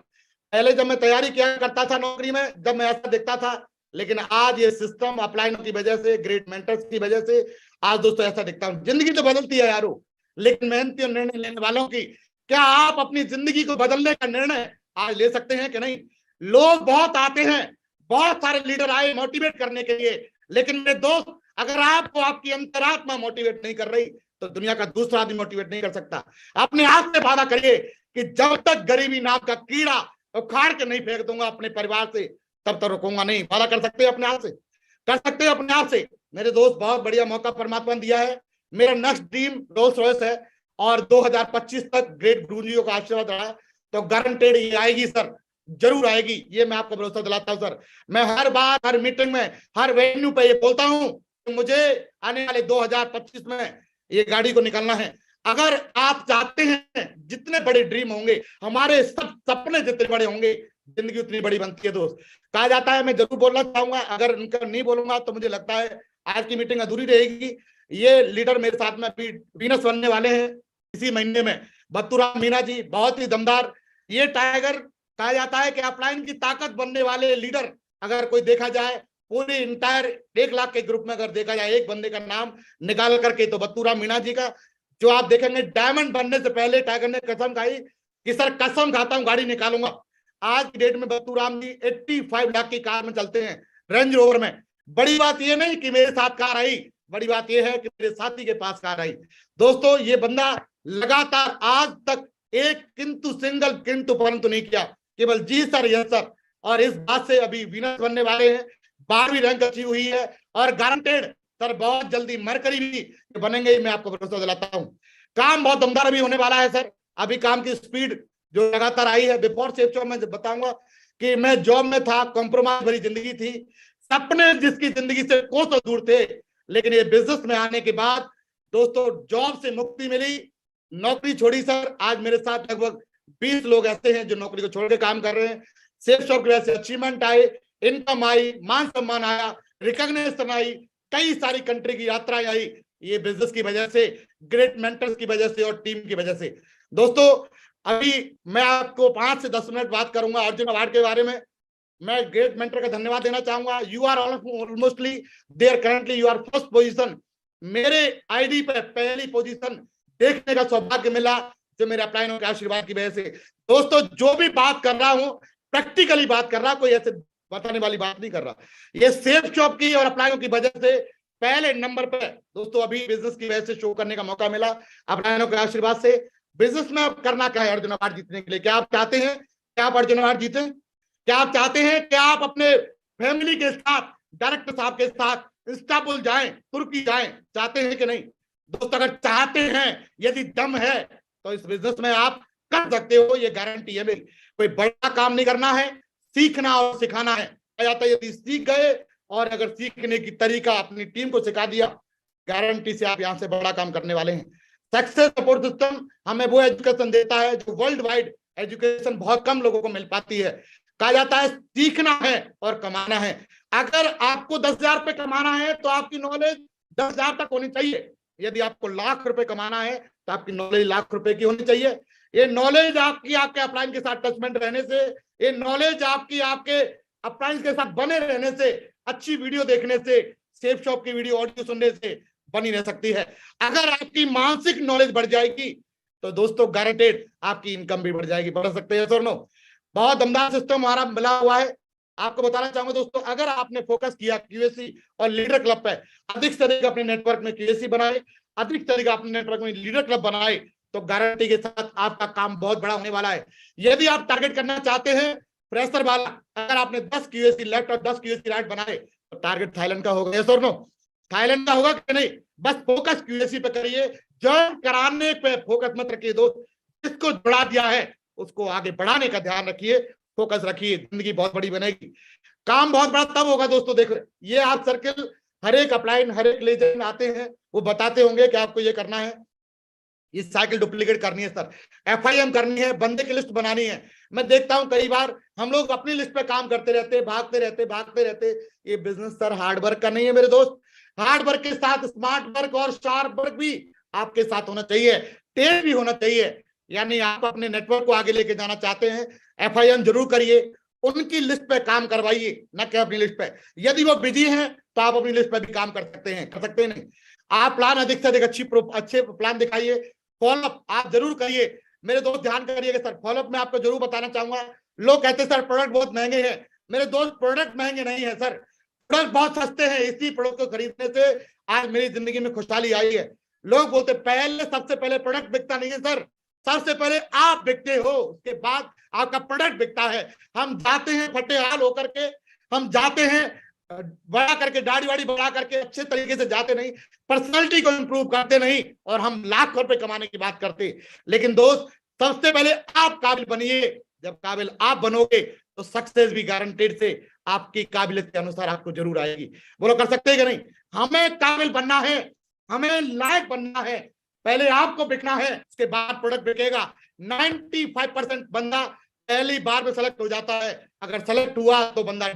पहले जब मैं तैयारी किया करता था नौकरी में, जब मैं ऐसा दिखता था, लेकिन आज ये सिस्टम अपलाइनों की वजह से, ग्रेट मेंटर्स की वजह से आज दोस्तों ऐसा दिखता हूं। जिंदगी तो बदलती है यारो, लेकिन मेहनती और निर्णय लेने वालों की, क्या आप अपनी जिंदगी को बदलने का निर्णय आज ले सकते हैं कि नहीं? लोग बहुत आते हैं, बहुत सारे लीडर आए मोटिवेट करने के लिए, लेकिन मेरे दोस्त अगर आपको आपकी अंतरात्मा मोटिवेट नहीं कर रही तो दुनिया का दूसरा आदमी मोटिवेट नहीं कर सकता। अपने आप से वादा करिए कि जब तक गरीबी नाम का कीड़ा उखाड़ के नहीं फेंक दूंगा अपने परिवार से, तब तक रुकूंगा नहीं। वादा कर सकते हैं अपने आप से, कर सकते हैं अपने आप से। मेरे दोस्त बहुत बढ़िया मौका परमात्मा ने दिया है। मेरा नेक्स्ट ड्रीम रोल्स रॉयस है और 2025 तक ग्रेट गुरुजियों का आशीर्वाद रहा तो गारंटेड ये आएगी सर, जरूर आएगी, ये मैं आपको भरोसा दिलाता हूं सर। मैं हर बार, हर मीटिंग में, हर वेन्यू पे ये बोलता हूं कि मुझे आने वाले 2025 में ये गाड़ी को निकालना है। अगर आप चाहते हैं, जितने बड़े ड्रीम होंगे, हमारे सब सपने जितने बड़े होंगे, जिंदगी उतनी बड़ी बनती है दोस्त। कहा जाता है, मैं जरूर बोलना चाहूंगा, अगर उनका नहीं बोलूंगा तो मुझे लगता है आज की मीटिंग अधूरी रहेगी। ये लीडर मेरे साथ में अभी वीनस बनने वाले हैं इसी महीने में, बत्तूराम मीना जी, बहुत ही दमदार। ये टाइगर कहा जाता है कि अपलाइन की ताकत बनने वाले लीडर अगर कोई देखा जाए पूरी इंटायर 1 लाख के ग्रुप में, अगर देखा जाए एक बंदे का नाम निकाल करके तो बत्तूराम मीना जी का, जो आप देखेंगे डायमंड बनने से पहले टाइगर ने कसम खाई कि सर कसम खाता हूं गाड़ी निकालूंगा। आज की डेट में बत्तूराम जी 85 लाख की कार में चलते हैं, रेंज रोवर में। बड़ी बात यह नहीं कि मेरे साथ कार आई, बड़ी बात यह है कि मेरे साथी के पास कार आई। दोस्तों ये बंदा लगातार आज तक एक सिंगल किंतु परंतु नहीं किया, केवल जी सर, यस सर, और इस बात से अभी विनर बनने वाले हैं। 12वीं रैंक अचीव हुई है और गारंटेड सर बहुत जल्दी मरकरी भी बनेंगे, मैं आपको भरोसा दिलाता हूं। काम बहुत दमदार अभी होने वाला है सर। अभी काम की स्पीड जो लगातार आई है, बिफोर सेफ शॉप में बताऊंगा कि मैं जॉब में था, कॉम्प्रोमाइज भरी जिंदगी थी, सपने जिसकी जिंदगी से कोसों दूर थे, लेकिन ये बिजनेस में आने के बाद दोस्तों जॉब से मुक्ति मिली, नौकरी छोड़ी सर। आज मेरे साथ लगभग 20 लोग ऐसे हैं जो नौकरी को छोड़ के काम कर रहे हैं। सेफ शॉप की वजह से अचीवमेंट आए, इनकम आई, मान सम्मान आया, रिकॉग्निशन आई, कई सारी कंट्री की यात्राएं आई, ये बिजनेस की वजह से, ग्रेट मेंटर्स की वजह से और टीम की वजह से। दोस्तों अभी मैं आपको 5 से 10 मिनट बात करूंगा अर्जुन अवार्ड के बारे में। मैं ग्रेट मेंटर का धन्यवाद देना चाहूंगा। You are almostly there, currently you are first position. मेरे आईडी पे पहली पोजीशन देखने का सौभाग्य मिला जो मेरे अपलाइनों के आशीर्वाद की वजह से। दोस्तों जो भी बात कर रहा हूं प्रैक्टिकली बात कर रहा, कोई ऐसे बताने वाली बात नहीं कर रहा। ये सेफ शॉप की और अपलाइनों की वजह से पहले नंबर पे दोस्तों अभी बिजनेस की वजह से शो करने का मौका मिला अपलाइनों के आशीर्वाद से। बिजनेस में अब करना क्या है अर्जुन अवार्ड जीतने के लिए? क्या आप चाहते हैं कि आप अर्जुन अवार्ड जीते? क्या आप चाहते हैं कि आप अपने फैमिली के साथ, डायरेक्टर साहब के साथ इस्तांबुल जाएं, तुर्की जाएं? चाहते हैं कि नहीं? दोस्तों अगर चाहते हैं, यदि दम है, तो इस बिजनेस में आप कर सकते हो, ये गारंटी है मेरी। कोई बड़ा काम नहीं करना है, सीखना और सिखाना है। यदि सीख गए और अगर सीखने की तरीका अपनी टीम को सिखा दिया, गारंटी से आप यहां से बड़ा काम करने वाले हैं। सक्सेस सपोर्ट सिस्टम हमें वो एजुकेशन देता है जो वर्ल्ड वाइड एजुकेशन बहुत कम लोगों को मिल पाती है। कहा जाता है सीखना है और कमाना है। अगर आपको 10,000 रुपए कमाना है तो आपकी नॉलेज 10,000 तक होनी चाहिए। यदि आपको लाख रुपए कमाना है तो आपकी नॉलेज लाख रुपए की होनी चाहिए। ये नॉलेज आपकी आपके अपलाइन के साथ टचमेंट रहने से, ये नॉलेज आपकी आपके अपलाइन के साथ बने रहने से, अच्छी वीडियो देखने से, सेफ शॉप की वीडियो ऑडियो सुनने से बनी रह सकती है। अगर आपकी मानसिक नॉलेज बढ़ जाएगी तो दोस्तों गारंटेड आपकी इनकम भी बढ़ जाएगी। बढ़ सकते हैं सर? नो, बहुत दमदार सिस्टम हमारा मिला हुआ है। आपको बताना चाहूंगा दोस्तों, अगर आपने फोकस किया क्यूएसी और लीडर क्लब पे, अधिक से अधिक अपने नेटवर्क में क्यूएसी बनाए, अधिक से अधिक अपने नेटवर्क में लीडर क्लब बनाए, तो गारंटी के साथ आपका काम बहुत बड़ा होने वाला है। यदि आप टारगेट करना चाहते हैं प्रेशर वाला, अगर आपने 10 क्यूएसी लेफ्ट और 10 क्यूएसी राइट बनाए तो टारगेट थाईलैंड का होगा। यस और नो? थाईलैंड का होगा कि नहीं? बस फोकस क्यूएसी पे करिए, ज्वाइन कराने पे फोकस मत रखिए दोस्त। जिसको जुड़ा दिया है उसको आगे बढ़ाने का ध्यान रखिए, फोकस रखिए, जिंदगी बहुत बड़ी बनेगी। काम बहुत बड़ा तब होगा दोस्तों, देखो ये आप सर्किल, हर एक अपलाइन, हर एक लेजेंड आते हैं, वो बताते होंगे कि आपको ये करना है, ये साइकिल डुप्लीकेट करनी है सर, एफआईएम करनी है, बंदे की लिस्ट बनानी है। मैं देखता हूं कई बार हम लोग अपनी लिस्ट पे काम करते रहते, भागते रहते। ये बिजनेस सर हार्ड वर्क का नहीं है मेरे दोस्त। हार्ड वर्क के साथ स्मार्ट वर्क और शार्प वर्क भी आपके साथ होना चाहिए, तेज भी होना चाहिए। यानी आप अपने नेटवर्क को आगे लेके जाना चाहते हैं, एफआईएम जरूर करिए, उनकी लिस्ट पे काम करवाइए, न कि अपनी लिस्ट पे। यदि वो बिजी हैं तो आप अपनी लिस्ट पे भी काम कर सकते हैं, नहीं? आप प्लान अधिक से अधिक अच्छे प्लान दिखाइए, फॉलोअप आप जरूर करिए। मेरे दोस्त ध्यान करिएगा सर, फॉलोअप में आपको जरूर बताना चाहूंगा। लोग कहते हैं सर प्रोडक्ट बहुत महंगे हैं। मेरे दोस्त प्रोडक्ट महंगे नहीं है सर, प्रोडक्ट बहुत सस्ते हैं। इसी प्रोडक्ट को खरीदने से आज मेरी जिंदगी में खुशहाली आई है। लोग बोलते पहले, सबसे पहले प्रोडक्ट बिकता नहीं है सर, सबसे पहले आप बिकते हो, उसके बाद आपका प्रोडक्ट बिकता है। हम जाते हैं फटे हाल होकर के, हम जाते हैं बड़ा करके, दाढ़ी वाड़ी बढ़ा करके, अच्छे तरीके से जाते नहीं, पर्सनालिटी को इंप्रूव करते नहीं, और हम लाख रुपए कमाने की बात करते। लेकिन दोस्त सबसे पहले आप काबिल बनिए। जब काबिल आप बनोगे तो सक्सेस भी गारंटेड से आपकी काबिलियत के अनुसार आपको जरूर आएगी। बोलो कर सकते हैं कि नहीं? हमें काबिल बनना है, हमें लायक बनना है, पहले आपको बिकना है, उसके बाद प्रोडक्ट बिकेगा। 95% बंदा पहली बार में सेलेक्ट हो जाता है। अगर सेलेक्ट हुआ तो बंदा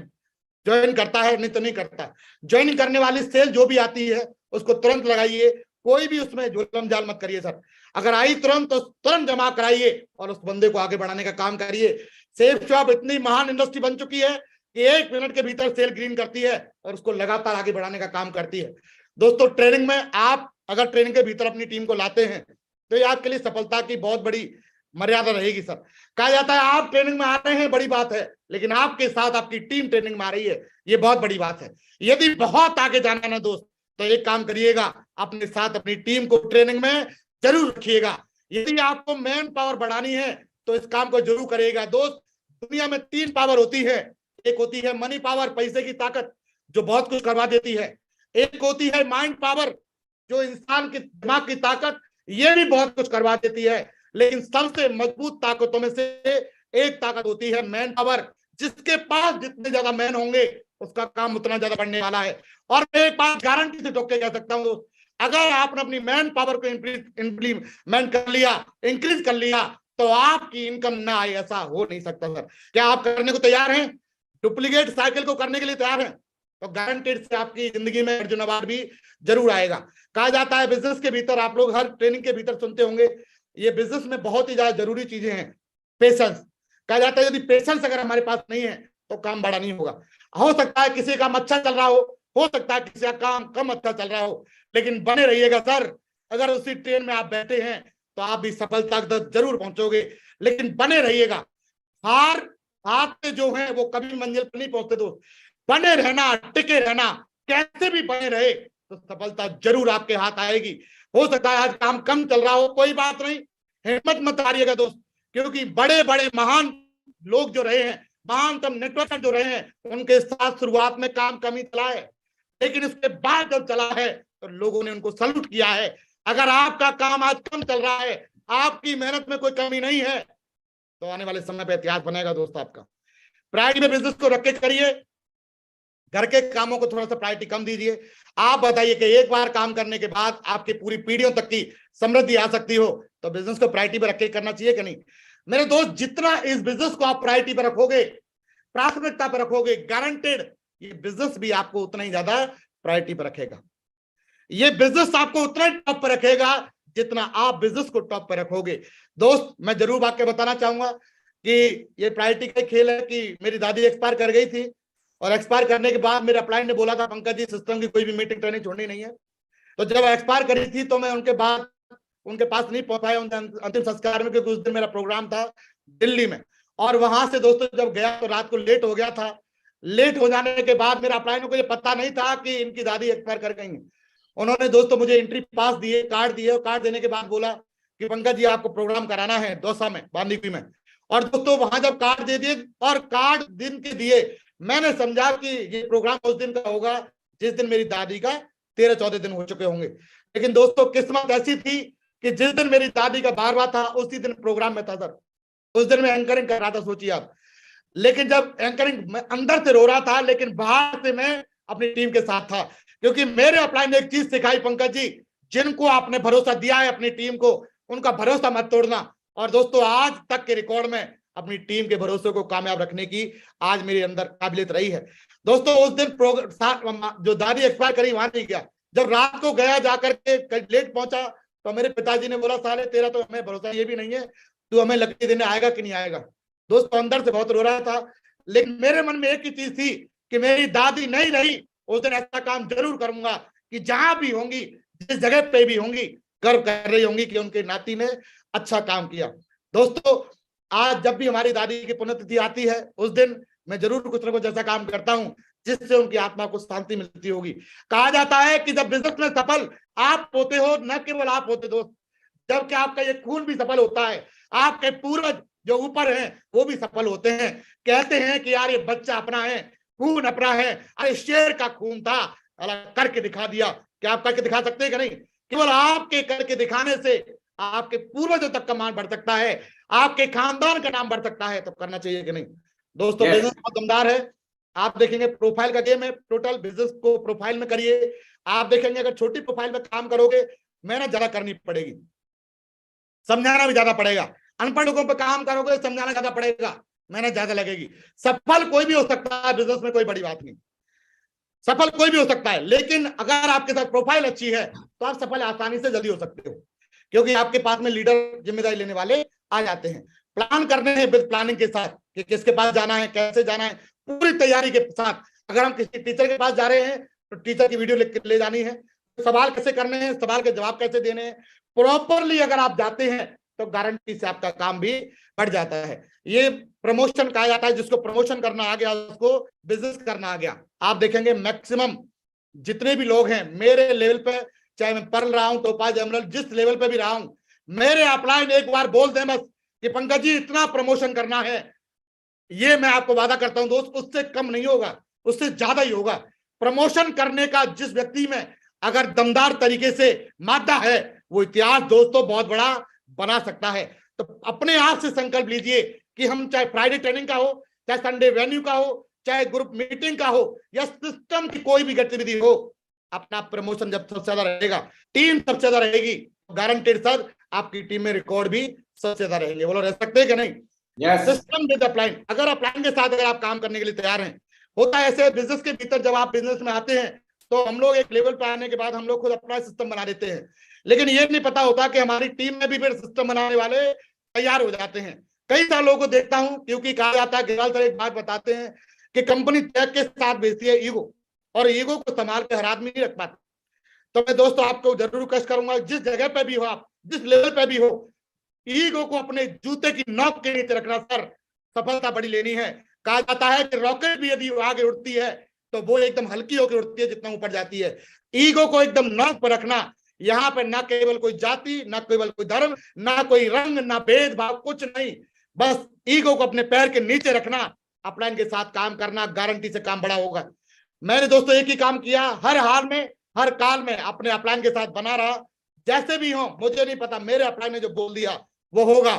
ज्वाइन करता है, नहीं तो नहीं करता। ज्वाइन करने वाली सेल जो भी आती है उसको तुरंत लगाइए, कोई भी उसमें जुल्म जाल मत करिए सर। अगर आई तुरंत तो तुरंत जमा कराइए और उस बंदे को आगे बढ़ाने का काम करिए। सेफ शॉप इतनी महान इंडस्ट्री बन चुकी है कि 1 मिनट के भीतर सेल ग्रीन करती है और उसको लगातार आगे बढ़ाने का काम करती है। दोस्तों ट्रेनिंग में आप अगर ट्रेनिंग के भीतर अपनी टीम को लाते हैं तो ये आपके लिए सफलता की बहुत बड़ी मर्यादा रहेगी सर। कहा जाता है आप ट्रेनिंग में आ रहे हैं, बड़ी बात है, लेकिन आपके साथ आपकी टीम ट्रेनिंग में आ रही है, ये बहुत बड़ी बात है। यदि बहुत आगे जाना है ना दोस्त, तो एक काम करिएगा, अपने साथ अपनी टीम को ट्रेनिंग में जरूर रखिएगा। यदि आपको मैन पावर बढ़ानी है तो इस काम को जरूर करिएगा दोस्त। दुनिया में 3 पावर होती है, एक होती है मनी पावर, पैसे की ताकत, जो बहुत कुछ करवा देती है। एक होती है माइंड पावर, जो इंसान के दिमाग की ताकत, ये भी बहुत कुछ करवा देती है। लेकिन सबसे मजबूत ताकतों में से एक ताकत होती है मैन पावर। जिसके पास जितने ज्यादा मैन होंगे उसका काम उतना ज्यादा बढ़ने वाला है। और मैं एक बात गारंटी से ठोक के कह सकता हूं दोस्त, अगर आपने अपनी मैन पावर को इंप्लीमेंट कर लिया, इंक्रीज कर लिया, तो आपकी इनकम ना आए, ऐसा हो नहीं सकता सर। क्या आप करने को तैयार हैं? डुप्लीकेट साइकिल को करने के लिए तैयार हैं? तो गारंटेड से आपकी जिंदगी में अर्जुन अवार्ड भी जरूर आएगा। कहा जाता है बिजनेस के भीतर, आप लोग हर ट्रेनिंग के भीतर सुनते होंगे, ये बिजनेस में बहुत ही ज्यादा जरूरी चीजें हैं, पेशेंस। कहा जाता है यदि पेशेंस अगर हमारे पास नहीं है तो काम बड़ा नहीं होगा। हो सकता है किसी का काम अच्छा चल रहा हो सकता है किसी का काम कम अच्छा चल रहा हो, लेकिन बने रहिएगा सर। अगर उसी ट्रेन में आप बैठे हैं तो आप भी सफलता तक जरूर पहुंचोगे, लेकिन बने रहिएगा। हार हारते जो हैं वो कभी मंजिल पर नहीं पहुंचते दोस्त। बने रहना, टिके रहना, कैसे भी बने रहे तो सफलता जरूर आपके हाथ आएगी। हो सकता है आज काम कम चल रहा हो, कोई बात नहीं, हिम्मत मत हारिएगा दोस्त, क्योंकि बड़े बड़े महान लोग जो रहे हैं, महानतम नेटवर्कर जो रहे हैं, उनके साथ शुरुआत में काम कम ही चला है, लेकिन उसके बाद जब चला है तो लोगों ने उनको सल्यूट किया है। अगर आपका काम आज कम चल रहा है, आपकी मेहनत में कोई कमी नहीं है, तो आने वाले समय पे इतिहास बनेगा दोस्त आपका। प्रायोरिटी में बिजनेस को रख के करिए, घर के कामों को थोड़ा सा प्रायोरिटी कम दीजिए। आप बताइए कि एक बार काम करने के बाद आपकी पूरी पीढ़ियों तक की समृद्धि आ सकती हो, तो बिजनेस को प्रायोरिटी पर रख के करना चाहिए कि नहीं? मेरे दोस्त, जितना इस बिजनेस को आप प्रायोरिटी पर रखोगे, प्राथमिकता पर रखोगे, गारंटेड ये बिजनेस भी आपको उतना ही ज्यादा प्रायोरिटी पर रखेगा। ये बिजनेस आपको उतना टॉप पर रखेगा जितना आप बिजनेस को टॉप पर रखोगे। दोस्त, मैं जरूर वाक्य बताना चाहूंगा कि ये प्रायोरिटी का खेल है कि मेरी दादी एक्सपायर कर गई थी, और एक्सपायर करने के बाद मेरे अपलाइन ने बोला था, पंकज जी सिस्टम की कोई भी मीटिंग ट्रेनिंग छोड़नी नहीं है। तो जब एक्सपायर करी थी तो मैं उनके बाद उनके पास नहीं पहुंच पाया अंतिम संस्कार में, क्योंकि उस दिन मेरा प्रोग्राम था दिल्ली में, और वहां से दोस्तों जब गया तो रात को लेट हो गया था। लेट हो जाने के बाद मेरा अपलाइन को ये पता नहीं था कि इनकी दादी एक्सपायर कर गई। उन्होंने दोस्तों मुझे एंट्री पास दिए, कार्ड दिए, और कार्ड देने के बाद बोला कि पंकज जी आपको प्रोग्राम कराना है दौसा में, बांदीकुई में। और दोस्तों वहां जब कार्ड दे दिए और कार्ड दिन के दिए, मैंने समझा कि ये प्रोग्राम उस दिन का होगा जिस दिन मेरी दादी का 13-14 दिन हो चुके होंगे। लेकिन दोस्तों किस्मत ऐसी थी कि जिस दिन मेरी दादी का 12वां था उसी दिन प्रोग्राम में था सर। उस दिन मैं एंकरिंग कर रहा था, सोचिए आप। लेकिन जब एंकरिंग मैं अंदर से रो रहा था, लेकिन बाहर से मैं अपनी टीम के साथ था, क्योंकि मेरे अपलाइन ने एक चीज सिखाई, पंकज जी, जिनको आपने भरोसा दिया है अपनी टीम को, उनका भरोसा मत तोड़ना। और दोस्तों आज तक के रिकॉर्ड में अपनी टीम के भरोसे को कामयाब रखने की आज मेरे अंदर काबिलियत रही है। दोस्तों उस दिन जो दादी एक्सपायर करी वहां नहीं गया, जब रात को गया जाकर के लेट पहुंचा तो मेरे पिताजी ने बोला, साले तेरा तो हमें भरोसा ये भी नहीं है, तू हमें लकड़ी देने आएगा कि नहीं आएगा। दोस्तों अंदर से बहुत रो रहा था, लेकिन मेरे मन में एक ही चीज थी कि मेरी दादी नहीं रही, उस दिन ऐसा काम जरूर करूंगा कि जहां भी होंगी, जिस जगह पे भी होंगी, गर्व कर रही होंगी कि उनके नाती ने अच्छा काम किया। दोस्तों आज जब भी हमारी दादी की पुण्यतिथि आती है, उस दिन मैं जरूर कुछ ना कुछ ऐसा काम करता हूं जिससे उनकी आत्मा को शांति मिलती होगी। कहा जाता है कि जब बिजनेस में सफल आप होते हो, न केवल आप होते दोस्त, जबकि आपका ये खून भी सफल होता है, आपके पूर्वज जो ऊपर हैं वो भी सफल होते हैं। कहते हैं कि यार ये बच्चा अपना है, खून अपना है, अरे शेर का खून था, अलग करके दिखा दिया। क्या आप करके दिखा सकते हैं कि नहीं? केवल आपके करके दिखाने से आपके पूर्वजों तक का मान बढ़ सकता है, आपके खानदान का नाम बढ़ सकता है, तो करना चाहिए कि नहीं? दोस्तों बिजनेस बहुत दमदार है। आप देखेंगे प्रोफाइल का गेम है, टोटल बिजनेस को प्रोफाइल में करिए। आप देखेंगे अगर छोटी प्रोफाइल में काम करोगे, मेहनत ज्यादा करनी पड़ेगी, समझाना भी ज्यादा पड़ेगा। अनपढ़ लोगों पर काम करोगे, समझाना ज्यादा पड़ेगा, मेहनत ज्यादा लगेगी। सफल कोई भी हो सकता है बिजनेस में, कोई बड़ी बात नहीं, सफल कोई भी हो सकता है, लेकिन अगर आपके साथ प्रोफाइल अच्छी है तो आप सफल आसानी से जल्दी हो सकते हो, क्योंकि आपके पास में लीडर जिम्मेदारी लेने वाले आ जाते हैं। प्लान करने हैं विद प्लानिंग के साथ कि किसके पास जाना है, कैसे जाना है, पूरी तैयारी के साथ। अगर हम किसी टीचर के पास जा रहे हैं तो टीचर की वीडियो ले जानी है, सवाल कैसे करने हैं, सवाल के जवाब कैसे देने हैं, प्रॉपरली अगर आप जाते हैं तो गारंटी से आपका काम भी बढ़ जाता है। ये प्रमोशन कहा जाता है, जिसको प्रमोशन करना आ गया उसको बिजनेस करना आ गया। आप देखेंगे मैक्सिमम जितने भी लोग हैं मेरे लेवल पे, चाहे मैं पढ़ रहा हूं, टोपाज जनरल जिस लेवल पे भी रहा हूं, मेरे अपलाइन एक बार बोल दें बस कि पंकज जी इतना प्रमोशन करना है, ये मैं आपको वादा करता हूं दोस्त, उससे कम नहीं होगा, उससे ज्यादा ही होगा। प्रमोशन करने का जिस व्यक्ति में अगर दमदार तरीके से मादा है, वो इतिहास दोस्तों बहुत बड़ा बना सकता है। तो अपने आप से संकल्प लीजिए कि हम चाहे फ्राइडे ट्रेनिंग का हो, चाहे संडे वेन्यू का हो, चाहे ग्रुप मीटिंग का हो, या सिस्टम की कोई भी गतिविधि हो, अपना प्रमोशन जब सबसे ज्यादा रहेगा, टीम सबसे ज्यादा रहेगी, गारंटेड सर आपकी टीम में रिकॉर्ड भी सबसे ज्यादा रहेंगे। बोलो रह सकते हैं कि नहीं? सिस्टम विद अपलाइन, अगर अपलाइन के साथ अगर आप काम करने के लिए तैयार हैं, होता है ऐसे बिजनेस के भीतर, जब आप बिजनेस में आते हैं तो हम लोग एक लेवल पे आने के बाद हम लोग खुद अपना सिस्टम बना देते हैं, लेकिन ये नहीं पता होता कि हमारी टीम में भी फिर सिस्टम बनाने वाले तैयार हो जाते हैं। कई सारे लोगों को देखता हूं, क्योंकि कहा जाता है, गिरवाल सर एक बात बताते हैं कि कंपनी त्याग के साथ बेचती है ईगो, और ईगो को संभाल के हर आदमी नहीं रख पाता। तो मैं दोस्तों आपको जरूर रिक्वेस्ट करूंगा, जिस जगह पे भी हो आप, जिस लेवल पे भी हो, ईगो को अपने जूते की नोक के नीचे रखना सर, सफलता बड़ी लेनी है। कहा जाता है कि रॉकेट भी यदि आगे उड़ती है तो वो एकदम हल्की होकर उड़ती है जितना ऊपर जाती है। ईगो को एकदम नोक पर रखना, यहाँ पे ना केवल कोई जाति, ना केवल कोई धर्म, ना कोई रंग, ना भेदभाव, कुछ नहीं, बस ईगो को अपने पैर के नीचे रखना, अपलाइन के साथ काम करना, गारंटी से काम बड़ा होगा। मैंने दोस्तों एक ही काम किया, हर हाल में, हर काल में अपने अपलाइन के साथ बना रहा। जैसे भी हो, मुझे नहीं पता, मेरे अपलाइन ने जो बोल दिया वो होगा।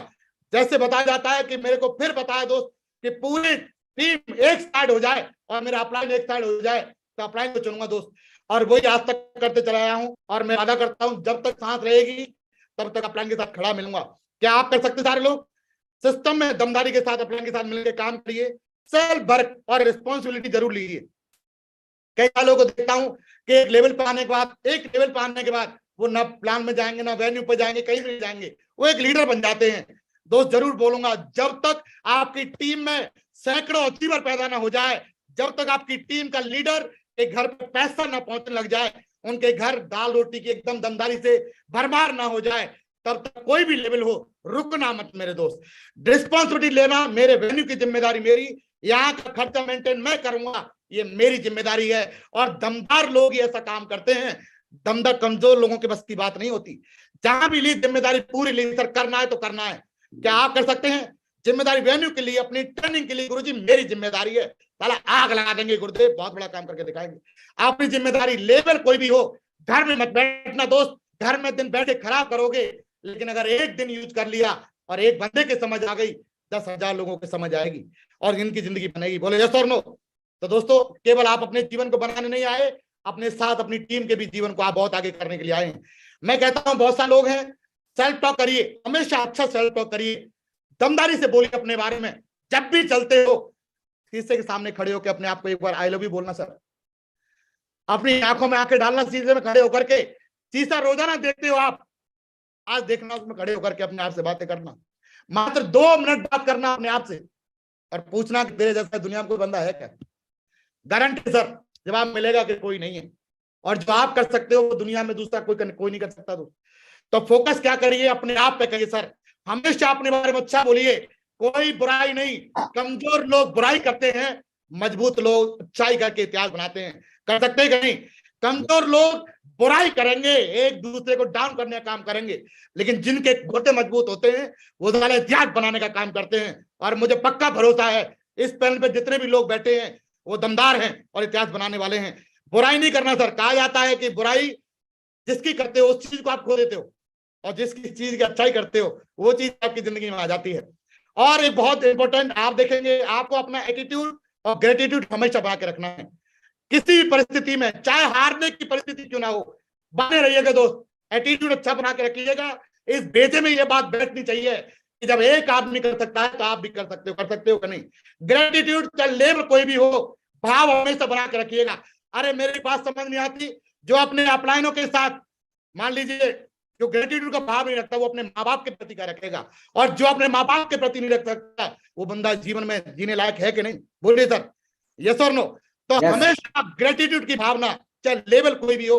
जैसे बताया जाता है कि मेरे को फिर बताया दोस्त कि पूरी टीम एक साइड हो जाए और मेरा अपलाइन एक साइड हो जाए, तो अपलाइन को चुनूंगा दोस्त, और वही आज तक करते चला आया हूं। और मैं वादा करता हूं, जब तक सांस रहेगी तब तक अपलाइन के साथ खड़ा मिलूंगा। क्या आप कर सकते सारे लोग? सिस्टम में दमदारी के साथ अपलाइन के साथ मिलकर काम करिए, सेल्फ वर्क और रिस्पॉन्सिबिलिटी जरूर लीजिए। कई सालों को देखता हूं कि एक लेवल पर आने के बाद वो ना प्लान में जाएंगे, ना वेन्यू पर जाएंगे, कहीं नहीं जाएंगे, वो एक लीडर बन जाते हैं। दोस्त जरूर बोलूंगा, जब तक आपकी टीम में सैकड़ों अचीवर पैदा ना हो जाए, जब तक आपकी टीम का लीडर के घर पे पैसा ना पहुंचने लग जाए, उनके घर दाल रोटी की एकदम दमदारी से भरमार ना हो जाए, तब तक कोई भी लेवल हो, रुकना मत मेरे दोस्त। रिस्पॉन्सिबिलिटी लेना, मेरे वेन्यू की जिम्मेदारी मेरी, यहाँ का खर्चा मेंटेन मैं करूंगा, ये मेरी जिम्मेदारी है। और दमदार लोग ही ऐसा काम करते हैं, दमदार कमजोर लोगों के बस की बात नहीं होती। जहां भी ली जिम्मेदारी पूरी ली सर, करना है तो करना है। क्या आप कर सकते हैं? जिम्मेदारी वेन्यू के लिए, अपनी ट्रेनिंग के लिए, गुरुजी मेरी जिम्मेदारी है, साला आग लगा देंगे गुरुदेव, बहुत बड़ा काम करके दिखाएंगे। अपनी जिम्मेदारी, लेवल कोई भी हो, घर में मत बैठना दोस्त, घर में दिन बैठे खराब करोगे, लेकिन अगर एक दिन यूज कर लिया और एक बंदे के समझ आ गई, 10,000 लोगों को समझ आएगी और इनकी जिंदगी बनेगी। बोले यस और नो? तो दोस्तों, केवल आप अपने जीवन को बनाने नहीं आए, अपने साथ अपनी टीम के भी जीवन को आप बहुत आगे करने के लिए आए हैं। मैं कहता हूं, बहुत सारे लोग हैं, सेल्फ टॉक करिए, हमेशा अच्छा सेल्फ टॉक करिए, दमदारी से बोलिए अपने बारे में। जब भी चलते हो, शीशे के सामने खड़े होकर अपने आप को एक बार आई लव यू बोलना सर, अपनी आंखों में आंखें डालना, शीशे में खड़े होकर के। शीशा रोजाना देखते हो आप, आज देखना, उसमें खड़े होकर के अपने आप से बातें करना, मात्र 2 मिनट बात करना अपने आप से, और पूछना कि तेरे जैसा दुनिया में कोई बंदा है क्या? गारंटी सर जवाब मिलेगा कि कोई नहीं है, और जो आप कर सकते हो वो दुनिया में दूसरा कोई नहीं कर सकता। तो फोकस क्या करिए, अपने आप पे करिए सर, हमेशा अपने बारे में अच्छा बोलिए, कोई बुराई नहीं। कमजोर लोग बुराई करते हैं, मजबूत लोग अच्छाई करके इतिहास बनाते हैं। कर सकते हैं कि नहीं? कमजोर लोग बुराई करेंगे, एक दूसरे को डाउन करने का काम करेंगे, लेकिन जिनके घोटे मजबूत होते हैं वो साले इतिहास बनाने का काम करते हैं। और मुझे पक्का भरोसा है, इस पैनल पे जितने भी लोग बैठे हैं वो दमदार हैं और इतिहास बनाने वाले हैं। बुराई नहीं करना सर, कहा जाता है कि बुराई जिसकी करते हो उस चीज को आप खो देते हो, और जिसकी चीज की अच्छाई करते हो वो चीज आपकी जिंदगी में आ जाती है। और एक बहुत इंपॉर्टेंट, आप देखेंगे, आपको अपना एटीट्यूड और ग्रेटिट्यूड हमेशा बना के रखना है। किसी भी परिस्थिति में, चाहे हारने की परिस्थिति क्यों ना हो, बने रहिएगा दोस्त, एटीट्यूड अच्छा बना के रखिएगा। इस बेचे में ये बात बैठनी चाहिए कि जब एक आदमी कर सकता है तो आप भी कर सकते हो कि नहीं? ग्रेटिट्यूड चाहे लेवल कोई भी हो, भाव हमेशा बना के रखिएगा। अरे मेरी बात समझ नहीं आती, जो अपने अपलाइनों के साथ, मान लीजिए, जो ग्रेटिट्यूड का भाव नहीं रखता वो अपने माँ बाप के प्रति क्या रखेगा? और जो अपने माँ बाप के प्रति नहीं रख सकता वो बंदा जीवन में जीने लायक है कि नहीं? बोलिए सर, यस और नो? तो हमेशा ग्रेटिट्यूड की भावना, चाहे लेवल कोई भी हो,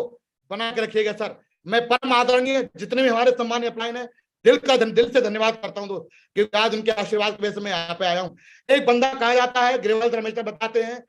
बना के रखिएगा सर। मैं परम आदरणीय जितने भी हमारे सम्मानीय अपलाइन है, दिल से धन्यवाद करता हूं दोस्त, क्योंकि आज उनके आशीर्वाद की वजह से मैं यहाँ पे आया हूँ। एक बंदा, कहा जाता है, गिरिवाल सर हमेशा बताते हैं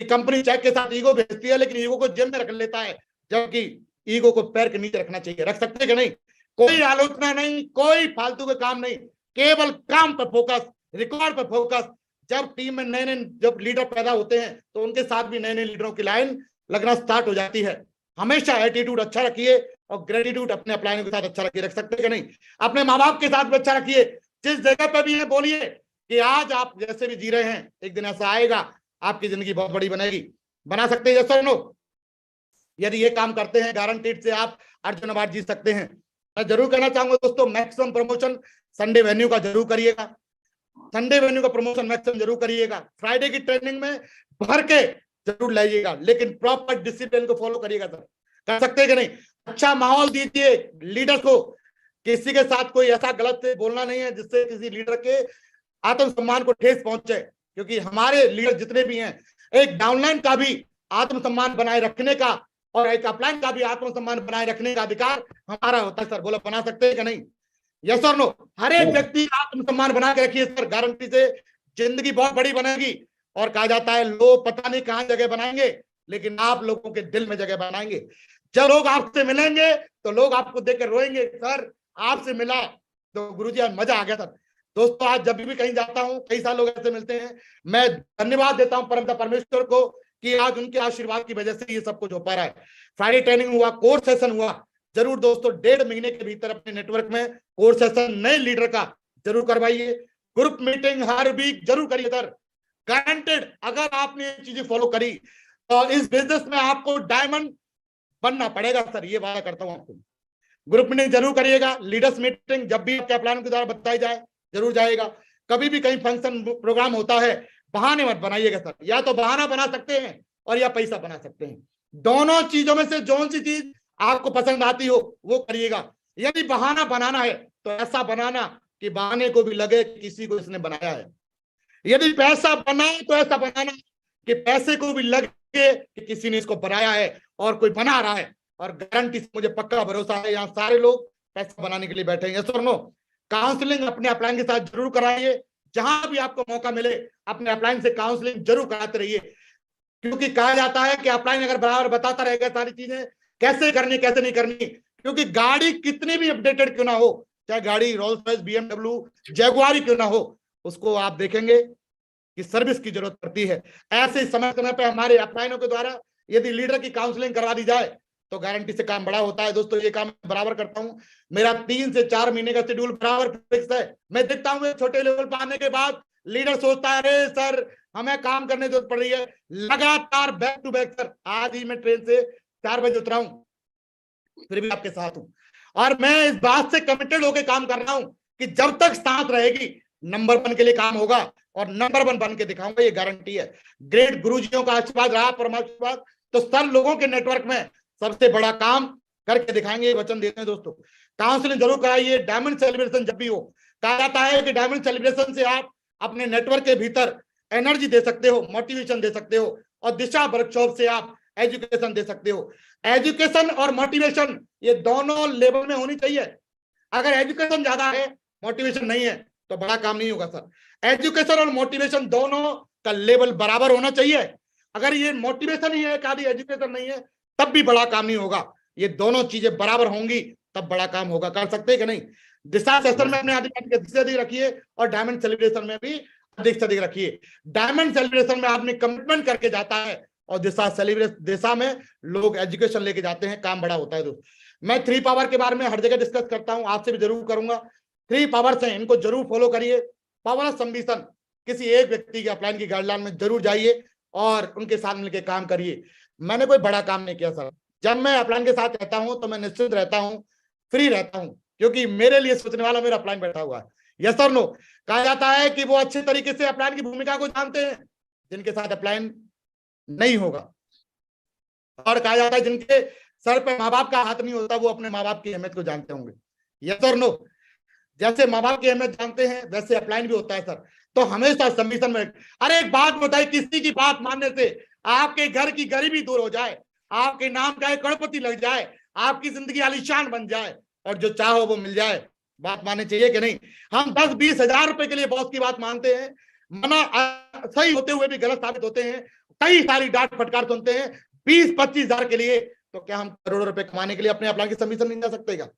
कि कंपनी चेक के साथ ईगो भेजती है, लेकिन ईगो को जेब में रख लेता है, जबकि ईगो को पैर के नीचे रखना चाहिए। रख सकते कि नहीं? कोई आलोचना नहीं, कोई फालतू के काम नहीं, केवल काम पर फोकस, रिकॉर्ड पर फोकस। जब टीम में नए जब लीडर पैदा होते हैं तो उनके साथ भी नए लीडरों की लाइन लगना स्टार्ट हो जाती है। हमेशा एटीट्यूड अच्छा रखिए और ग्रेटिट्यूड अपने अपलाइनों के साथ अच्छा रखिए। रख सकते कि नहीं? अपने माँ बाप के साथ भी अच्छा रखिए, जिस जगह पर भी है बोलिए कि आज आप जैसे भी जी रहे हैं, एक दिन ऐसा आएगा आपकी जिंदगी बहुत बड़ी बनेगी। बना सकते हैं? यस और नो? यदि ये काम करते हैं गारंटीड से आप अर्जुन अवार्ड जीत सकते हैं। मैं जरूर कहना चाहूंगा दोस्तों, मैक्सिमम प्रमोशन संडे वेन्यू का जरूर करिएगा, संडे वेन्यू का प्रमोशन मैक्सिमम जरूर करिएगा, फ्राइडे की ट्रेनिंग में भर के जरूर लाइएगा, लेकिन प्रॉपर डिसिप्लिन को फॉलो करिएगा सर। कर सकते हैं कि नहीं? अच्छा माहौल दीजिए लीडर को, किसी के साथ कोई ऐसा गलत से बोलना नहीं है जिससे किसी लीडर के आत्मसम्मान को ठेस पहुंचे, क्योंकि हमारे लीडर जितने भी हैं, एक डाउनलाइन का भी आत्मसम्मान बनाए रखने का और एक अपलाइन का भी आत्मसम्मान बनाए रखने का अधिकार हमारा होता है सर। बोलो बना सकते हैं कि नहीं? यस और नो? हर एक व्यक्ति आत्मसम्मान बना के रखिए सर, गारंटी से जिंदगी बहुत बड़ी बनेगी। और कहा जाता है लोग पता नहीं कहां जगह बनाएंगे, लेकिन आप लोगों के दिल में जगह बनाएंगे। जब लोग आपसे मिलेंगे तो लोग आपको देख कर रोएंगे, सर आपसे मिला तो गुरुजी आज मजा आ गया सर। दोस्तों आज जब भी कहीं जाता हूं, कई सारे लोग ऐसे मिलते हैं, मैं धन्यवाद देता हूं परमपिता परमेश्वर को कि आज उनके आशीर्वाद की वजह से ये सब कुछ हो पा रहा है। फ्राइडे ट्रेनिंग हुआ, कोर्स सेशन हुआ, जरूर दोस्तों 1.5 महीने के भीतर अपने नेटवर्क में कोर्स सेशन नए लीडर का जरूर करवाइए। ग्रुप मीटिंग हर वीक जरूर करिए सर, गारंटेड अगर आपने ये चीजें फॉलो करी तो इस बिजनेस में आपको डायमंड बनना पड़ेगा सर, ये वादा करता हूं आपको। ग्रुप मीटिंग जरूर करिएगा, लीडर्स मीटिंग जब भी आपके प्लान के द्वारा बताई जाए जरूर जाएगा। कभी भी कहीं फंक्शन प्रोग्राम होता है बहाने मत बनाइएगा सर, या तो बहाना बना सकते हैं और या पैसा बना सकते हैं, दोनों चीजों में से जो सी चीज आपको पसंद आती हो वो करिएगा। यदि बहाना बनाना है तो ऐसा बनाना कि बहाने को भी लगे किसी को इसने बनाया है, यदि पैसा बनाए तो ऐसा बनाना कि पैसे को भी लगे कि किसी ने इसको बनाया है और कोई बना रहा है। और गारंटी से मुझे पक्का भरोसा है यहाँ सारे लोग पैसा बनाने के लिए बैठे हैं। सुनो, काउंसलिंग अपने अपलाइन के साथ जरूर कराइए, जहां भी आपको मौका मिले अपने अपलाइन से काउंसलिंग जरूर कराते रहिए, क्योंकि कहा जाता है कि अपलाइन अगर बराबर बताता रहेगा सारी चीजें कैसे करनी कैसे नहीं करनी, क्योंकि गाड़ी कितनी भी अपडेटेड क्यों ना हो, चाहे गाड़ी रोल्स रॉयस, BMW, जैगुआर क्यों ना हो, उसको आप देखेंगे कि सर्विस की जरूरत पड़ती है। ऐसे समय समय पे हमारे अपलाइनों के द्वारा यदि लीडर की काउंसलिंग करवा दी जाए तो गारंटी से काम बड़ा होता है। दोस्तों ये काम बराबर करता हूं, मेरा 3 से 4 महीने का शेड्यूल बराबर फिक्स है। मैं देखता हूं छोटे लेवल पर आने के बाद लीडर सोचता है अरे सर हमें काम करने की जरूरत पड़ रही है, लगातार बैक टू बैक सर। आज ही मैं ट्रेन से 4 बजे उतरा हूं, फिर भी आपके साथ हूं, और मैं इस बात से कमिटेड होकर काम कर रहा हूं कि जब तक साथ रहेगी नंबर 1 के लिए काम होगा और नंबर 1 बन के दिखाऊंगा, ये गारंटी है। ग्रेट गुरुजियों का आशीर्वाद रहा, परमाशीर्वाद, तो सर लोगों के नेटवर्क में सबसे बड़ा काम करके दिखाएंगे, वचन देते हैं। दोस्तों काउंसलिंग जरूर कराइए, डायमंड सेलिब्रेशन जब भी हो, कहा जाता है कि डायमंड सेलिब्रेशन से आप अपने नेटवर्क के भीतर एनर्जी दे सकते हो, मोटिवेशन दे सकते हो, और दिशा वर्कशॉप से आप एजुकेशन दे सकते हो। एजुकेशन और मोटिवेशन ये दोनों लेवल में होनी चाहिए। अगर एजुकेशन ज्यादा है मोटिवेशन नहीं है तो बड़ा काम नहीं होगा सर। एजुकेशन और मोटिवेशन दोनों का लेवल बराबर होना चाहिए। अगर ये मोटिवेशन ही है, आदि एजुकेशन नहीं है, तब भी बड़ा काम नहीं होगा। ये दोनों चीजें बराबर होंगी तब बड़ा काम होगा। कर सकते हैं कि नहीं? दिशा सेशन में अपने अधिक से अधिक रखिए और डायमंड सेलिब्रेशन में भी अधिक से अधिक रखिए। डायमंड सेलिब्रेशन में आदमी कमिटमेंट करके जाता है और दिशा में लोग एजुकेशन लेके जाते हैं, काम बड़ा होता है। दोस्त मैं 3 पावर के बारे में हर जगह डिस्कस करता हूं, आपसे भी जरूर करूंगा। 3 पावर्स हैं, इनको जरूर फॉलो करिए। पावर ऑफ संबिशन, किसी एक व्यक्ति के अपलाइन की गाइडलाइन में जरूर जाइए और उनके साथ मिलकर काम करिए। मैंने कोई बड़ा काम नहीं किया सर, जब मैं अपलाइन के साथ रहता हूं तो मैं निश्चित रहता हूं, फ्री रहता हूं, क्योंकि मेरे लिए सोचने वाला मेरा अपलाइन बैठा हुआ है। Yes sir no? कहा जाता है कि वो अच्छे तरीके से अपलाइन की भूमिका को जानते हैं जिनके साथ अपलाइन नहीं होगा, और कहा जाता है जिनके सर पे माँ बाप का हाथ नहीं होता वो अपने माँ बाप की अहमियत को जानते होंगे। यस और नो? जैसे माँ बाप की अहमियत जानते हैं वैसे अपलाइन भी होता है सर। तो हमेशा सबमिशन में, अरे एक बात बताइए, किसी की बात मानने से आपके घर की गरीबी दूर हो जाए, आपके नाम का एक करोड़पति लग जाए, आपकी जिंदगी आलीशान बन जाए और जो चाहो वो मिल जाए, बात माननी चाहिए कि नहीं? हम 10-20 हजार रुपए के लिए बॉस की बात मानते हैं, मना सही होते हुए भी गलत साबित होते हैं, कई सारी डांट फटकार सुनते हैं 20-25 हजार के लिए। तो क्या हम करोड़ों रुपए कमाने के लिए अपने अपलाइन की सबमिशन नहीं जा सकते? क्या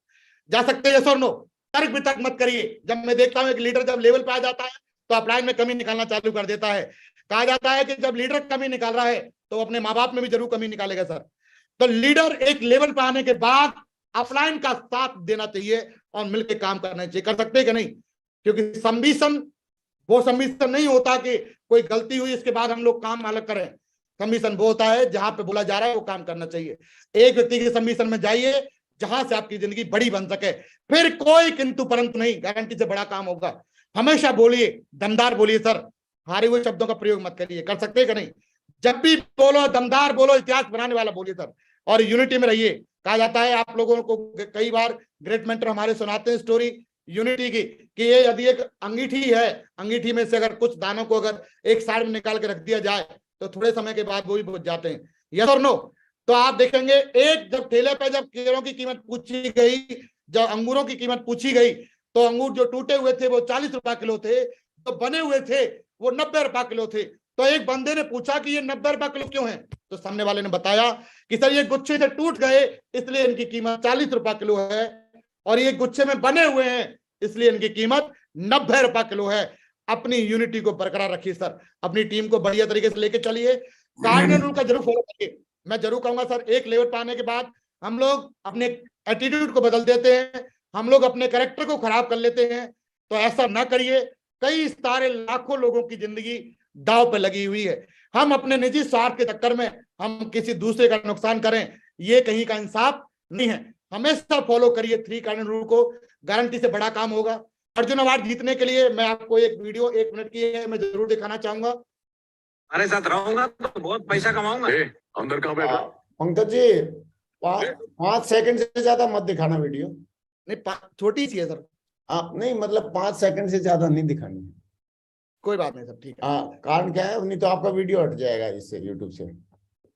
जा सकते हैं? यस और नो? तर्क वितर्क मत करिए। जब मैं देखता हूं एक लीडर जब लेवल पे आ जाता है तो अपलाइन में कमी निकालना चालू कर देता है। कहा जाता है कि जब लीडर कमी निकाल रहा है तो अपने माँ बाप में भी जरूर कमी निकालेगा सर। तो लीडर एक लेवल पर आने के बाद अपलाइन का साथ देना चाहिए और मिलकर काम करना चाहिए। कर सकते हैं कि नहीं? क्योंकि संबिशन वो संबिशन नहीं होता कि कोई गलती हुई इसके बाद हम लोग काम अलग करें। सबमिशन वो होता है जहां पे बोला जा रहा है वो काम करना चाहिए। एक व्यक्ति के सबमिशन में जाइए जहां से आपकी जिंदगी बड़ी बन सके, फिर कोई किंतु परंतु नहीं, गारंटी से बड़ा काम होगा। हमेशा बोलिए, दमदार बोलिए सर, हारे हुए शब्दों का प्रयोग मत करिए। कर सकते हैं कि नहीं? जब भी बोलो दमदार बोलो, इतिहास बनाने वाला बोलिए सर, और यूनिटी में रहिए। कहा जाता है, आप लोगों को कई बार ग्रेट मेंटर हमारे सुनाते हैं स्टोरी यूनिटी की, कि ये यदि एक अंगीठी है, अंगीठी में से अगर कुछ दानों को अगर एक साइड में निकाल के रख दिया जाए तो थोड़े समय के बाद वो भी बुझ जाते हैं। यस और नो? तो आप देखेंगे, एक जब ठेले पे जब केलों की कीमत पूछी गई, जब अंगूरों की कीमत पूछी गई, तो अंगूर जो टूटे हुए थे वो 40 रुपए किलो थे, तो बने हुए थे वो 90 रुपए किलो थे। तो एक बंदे ने पूछा कि ये 90 रुपए किलो क्यों है? तो सामने वाले ने बताया कि सर ये गुच्छे से टूट गए इसलिए इनकी कीमत 40 रुपए किलो है, और ये गुच्छे में बने हुए हैं इसलिए इनकी कीमत 90 रुपए किलो है। अपनी यूनिटी को बरकरार रखिए सर, अपनी टीम को बढ़िया तरीके से लेके चलिए, कार्डिनल रूल का जरूर फॉलो करिए। मैं जरूर कहूंगा सर, एक लेवल पर आने के बाद हम लोग अपने एटीट्यूड को बदल देते हैं, हम लोग अपने कैरेक्टर को खराब कर लेते हैं। तो ऐसा ना करिए। कई सारे लाखों लोगों की जिंदगी दांव पे लगी हुई है। हम अपने निजी स्वार्थ के चक्कर में हम किसी दूसरे का नुकसान करें, ये कहीं का इंसाफ नहीं है। हमेशा फॉलो करिए 3 कार्डिनल रूल को, गारंटी से बड़ा काम होगा। अर्जुन अवार्ड जीतने के लिए मैं आपको एक वीडियो 1 मिनट की है, मैं जरूर दिखाना चाहूंगा। हमारे साथ रहूंगा तो बहुत पैसा कमाऊंगा। अंदर कहाँ बैठा? पंकज जी 5 सेकंड से ज्यादा मत दिखाना वीडियो। नहीं, छोटी सी है सर। आप नहीं, मतलब 5 सेकंड से ज्यादा नहीं दिखानी है। कोई बात नहीं सर, ठीक है। हाँ, कारण क्या है, नहीं तो आपका वीडियो हट जाएगा इससे, यूट्यूब से।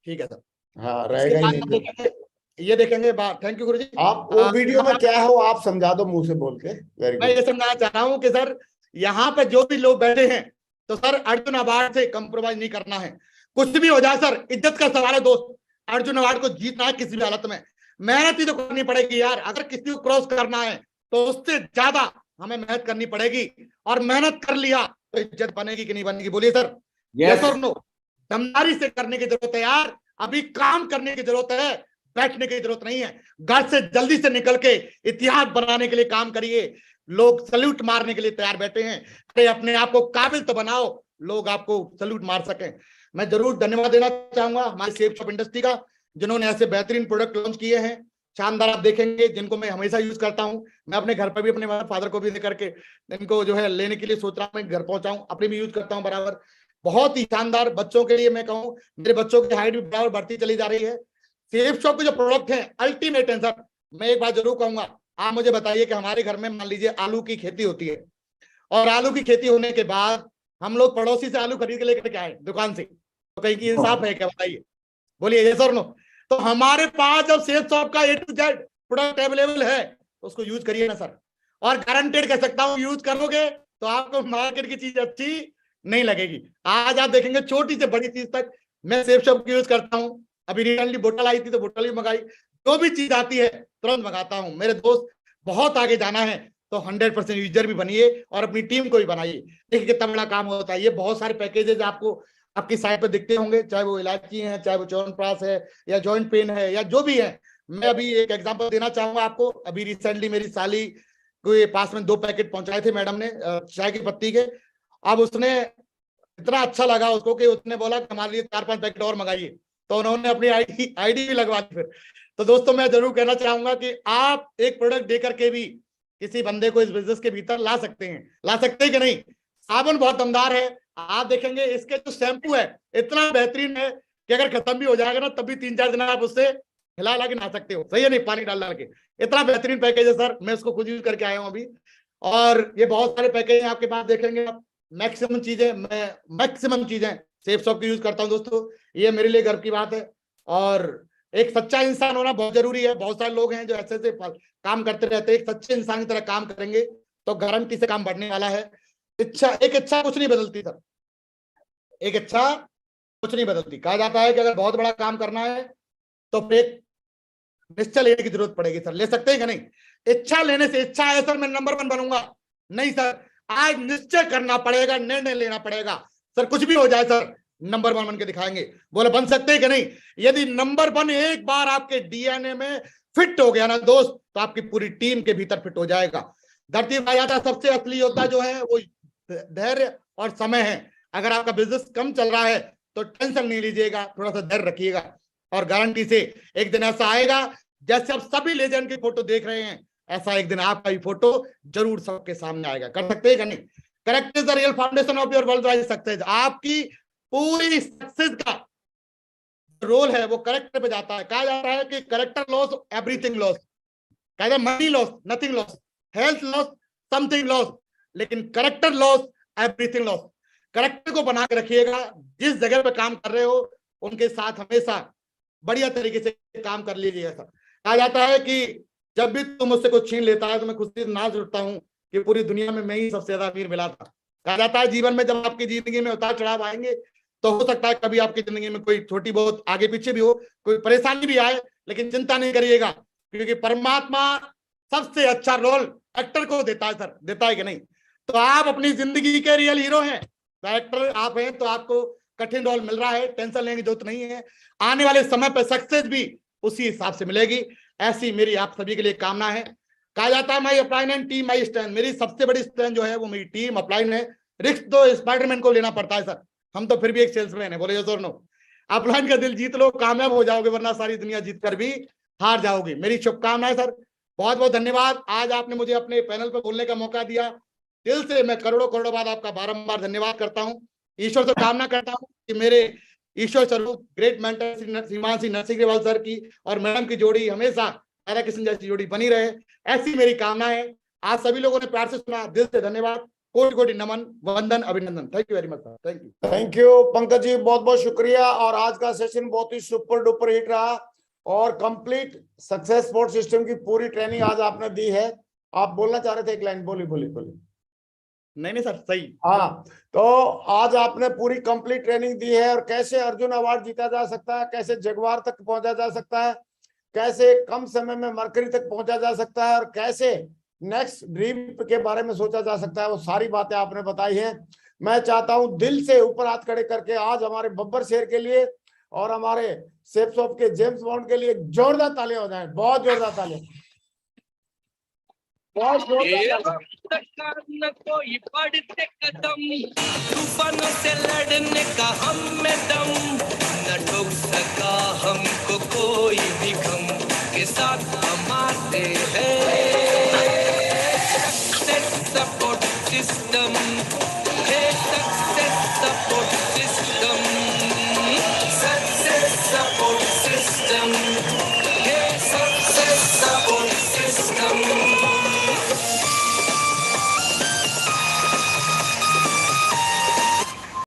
ठीक है सर। हाँ, रहेगा ही नहीं। ये देखेंगे बात। थैंक यू गुरुजी। आप वो वीडियो में क्या हो आप समझा दो मुंह से बोल के। वेरी मैं ये समझाना चाह रहा हूँ कि सर यहाँ पे जो भी लोग बैठे हैं, तो सर अर्जुन अवार्ड से कंप्रोमाइज नहीं करना है। कुछ भी हो जाए सर, इज्जत का सवाल है दोस्त, अर्जुन अवार्ड को जीतना है किसी भी हालत में। मेहनत ही तो करनी पड़ेगी यार। अगर किसी को क्रॉस करना है तो उससे ज्यादा हमें मेहनत करनी पड़ेगी, और मेहनत कर लिया तो इज्जत बनेगी कि नहीं बनेगी? बोलिए सर, यस और नो? दमदारी से करने की जरूरत है यार, अभी काम करने की जरूरत है, बैठने की जरूरत नहीं है। घर से जल्दी से निकल के इतिहास बनाने के लिए काम करिए। लोग सल्यूट मारने के लिए तैयार बैठे हैं, अरे अपने आप को काबिल तो बनाओ, लोग आपको सल्यूट मार सकें। मैं जरूर धन्यवाद देना चाहूंगा हमारे सेफ शॉप इंडस्ट्री का, जिन्होंने ऐसे बेहतरीन प्रोडक्ट लॉन्च किए हैं, शानदार। आप देखेंगे जिनको मैं हमेशा यूज करता हूं। मैं अपने घर पर भी अपने फादर को भी लेकर के इनको जो है लेने के लिए सोच रहा हूं, मैं घर पहुंचाऊं, अपने भी यूज करता हूं बराबर। बहुत ही शानदार। बच्चों के लिए मैं कहूं, मेरे बच्चों की हाइट भी बराबर बढ़ती चली जा रही है। सेफ शॉप के जो प्रोडक्ट हैं अल्टीमेट है सर। मैं एक बात जरूर कहूंगा, आप मुझे बताइए कि हमारे घर में मान लीजिए आलू की खेती होती है, और आलू की खेती होने के बाद हम लोग पड़ोसी से आलू खरीद के लेकर के आए दुकान से, तो कहीं की इंसाफ है क्या? बताइए, बोलिए यस और नो? तो हमारे पास जब सेफ शॉप का A to Z product available है तो उसको यूज करिए ना सर। और गारंटेड कह सकता हूं, यूज करोगे तो आपको मार्केट की चीज अच्छी नहीं लगेगी। आज आप देखेंगे छोटी से बड़ी चीज तक मैं सेफ शॉप यूज करता हूं। अभी रिसेंटली बोतल आई थी तो बोतल भी मंगाई। जो भी चीज आती है तुरंत मंगाता हूं। मेरे दोस्त, बहुत आगे जाना है तो 100% यूजर भी बनिए और अपनी टीम को भी बनाइए। देखिए कितना बड़ा काम होता है। ये बहुत सारे पैकेजेस आपको आपकी साइट पे दिखते होंगे, चाहे वो इलायची है, चाहे वो च्यवनप्राश है, या जॉइंट पेन है, या जो भी है। मैं अभी एक एग्जांपल देना चाहूंगा आपको। अभी रिसेंटली मेरी साली के पास में 2 पैकेट पहुंचाए थे मैडम ने चाय की पत्ती के। अब उसने इतना अच्छा लगा उसको कि उसने बोला कि हमारे लिए 4-5 पैकेट और मंगाइए, तो उन्होंने अपनी आईडी भी लगवा दी फिर। तो दोस्तों मैं जरूर कहना चाहूंगा कि आप एक प्रोडक्ट देकर के भी किसी बंदे को इस बिजनेस के भीतर ला सकते हैं। ला सकते हैं कि नहीं? साबुन बहुत दमदार है। आप देखेंगे इसके जो शैम्पू है इतना बेहतरीन है कि अगर खत्म भी हो जाएगा ना तब भी 3-4 दिन आप उससे हिला के नहा सकते हो। सही है नहीं? पानी डाल के। इतना बेहतरीन पैकेज है सर, मैं उसको खुद यूज करके आया हूं अभी। और ये बहुत सारे पैकेज हैं आपके पास, देखेंगे आप। मैक्सिमम चीजें सेफ शॉप की यूज करता हूं दोस्तों। ये मेरे लिए गर्व की बात है। और एक सच्चा इंसान होना बहुत जरूरी है। बहुत सारे लोग हैं जो ऐसे काम करते रहते हैं। एक सच्चे इंसान की तरह काम करेंगे तो गारंटी से काम बढ़ने वाला है। एक इच्छा कुछ नहीं बदलती सर, एक इच्छा कुछ नहीं बदलती। कहा जाता है कि अगर बहुत बड़ा काम करना है तो फिर निश्चय लेने की जरूरत पड़ेगी सर। ले सकते हैं कि नहीं? इच्छा लेने से, इच्छा है सर मैं नंबर 1 बनूंगा, नहीं सर। आज निश्चय करना पड़ेगा, निर्णय लेना पड़ेगा सर। कुछ भी हो जाए सर, नंबर 1 बन के दिखाएंगे। बोले बन सकते हैं कि नहीं? यदि नंबर 1 एक बार आपके डीएनए में फिट हो गया ना दोस्त, तो आपकी पूरी टीम के भीतर फिट हो जाएगा। धरती पर जाता सबसे असली योद्धा जो है वो धैर्य और समय है। अगर आपका बिजनेस कम चल रहा है तो टेंशन नहीं लीजिएगा, थोड़ा सा धैर्य रखिएगा और गारंटी से एक दिन ऐसा आएगा जैसे आप सभी लेजेंड की फोटो देख रहे हैं, ऐसा एक दिन आपका भी फोटो जरूर सबके सामने आएगा। कर सकते हैं कि नहीं? Correct is the real foundation of your world wide success. आपकी पूरी सक्सेस का रोल है वो करेक्टर पे जाता है। कहा जाता है कि करेक्टर लॉस एवरीथिंग लॉस, कहा जाता है money loss nothing loss, health loss something loss, लेकिन character loss everything loss. Character को बना के रखिएगा, जिस जगह पे काम कर रहे हो उनके साथ हमेशा बढ़िया तरीके से काम कर लीजिएगा। कहा जाता है कि जब भी तुम मुझसे कुछ छीन लेता है तो मैं खुशी से नाच उठता हूँ कि पूरी दुनिया में मैं ही सबसे ज्यादा अमीर मिला था। कहा जाता है जीवन में जब आपकी जिंदगी में उतार चढ़ाव आएंगे तो हो सकता है कभी आपकी जिंदगी में कोई छोटी बहुत आगे पीछे भी हो, कोई परेशानी भी आए, लेकिन चिंता नहीं करिएगा, क्योंकि परमात्मा सबसे अच्छा रोल एक्टर को देता है। सर देता है कि नहीं? तो आप अपनी जिंदगी के रियल हीरो हैं, तो एक्टर आप हैं, तो आपको कठिन रोल मिल रहा है, टेंशन लेने की जरूरत नहीं है। आने वाले समय पर सक्सेस भी उसी हिसाब से मिलेगी, ऐसी मेरी आप सभी के लिए कामना है। कहा जाता है my upline and team my strength, मेरी सबसे बड़ी स्ट्रेंथ जो है वो मेरी टीम अपलाइन है। रिस्क तो स्पाइडरमैन को लेना पड़ता है सर, हम तो फिर भी एक सेल्समैन है, बोले तो नो। अपलाइन का दिल जीत लो, कामयाब हो जाओगे, वरना सारी दुनिया जीत कर भी हार जाओगे। मेरी शुभकामनाएं सर, बहुत बहुत धन्यवाद। आज आपने मुझे अपने पैनल पर बोलने का मौका दिया, दिल से मैं करोड़ों करोड़ों बार आपका बारंबार धन्यवाद करता हूं। ईश्वर से कामना करता हूं कि मेरे ईश्वर स्वरूप ग्रेट मेंटर श्रीमान श्री नरसिंह सर की और मैडम की जोड़ी हमेशा राधा कृष्ण जैसी जोड़ी बनी रहे, ऐसी मेरी कामना है। आज सभी लोगों ने प्यार से सुना, दिल से धन्यवाद, कोटि कोटि नमन, वंदन, अभिनंदन। Thank you very much sir, thank you. Thank you Pankaj ji, बहुत बहुत शुक्रिया। और आज का सेशन बहुत ही सुपर डुपर हिट रहा और कंप्लीट सक्सेस सपोर्ट सिस्टम की पूरी ट्रेनिंग आज आपने दी है। आप बोलना चाह रहे थे एक लाइन, बोली बोली बोली। नहीं सर सही। हाँ, तो आज आपने पूरी कंप्लीट ट्रेनिंग दी है और कैसे अर्जुन अवार्ड जीता जा सकता है, कैसे जगुआर तक पहुंचा जा सकता है, कैसे कम समय में मरकरी तक पहुंचा जा सकता है और कैसे नेक्स्ट ड्रीम के बारे में सोचा जा सकता है, वो सारी बातें आपने बताई हैं। मैं चाहता हूं दिल से ऊपर हाथ खड़े करके आज हमारे बब्बर शेर के लिए और हमारे सेफ शॉप के जेम्स बॉन्ड के लिए जोरदार तालियां हो जाएं, बहुत जोरदार तालियां, बहुत जोरदार। न कोई बढ़ते कदम, तूफानों से लड़ने का हम में दम, न ठोक सका हमको कोई भी गम, के साथ हम आते हैं सपोर्ट सिस्टम।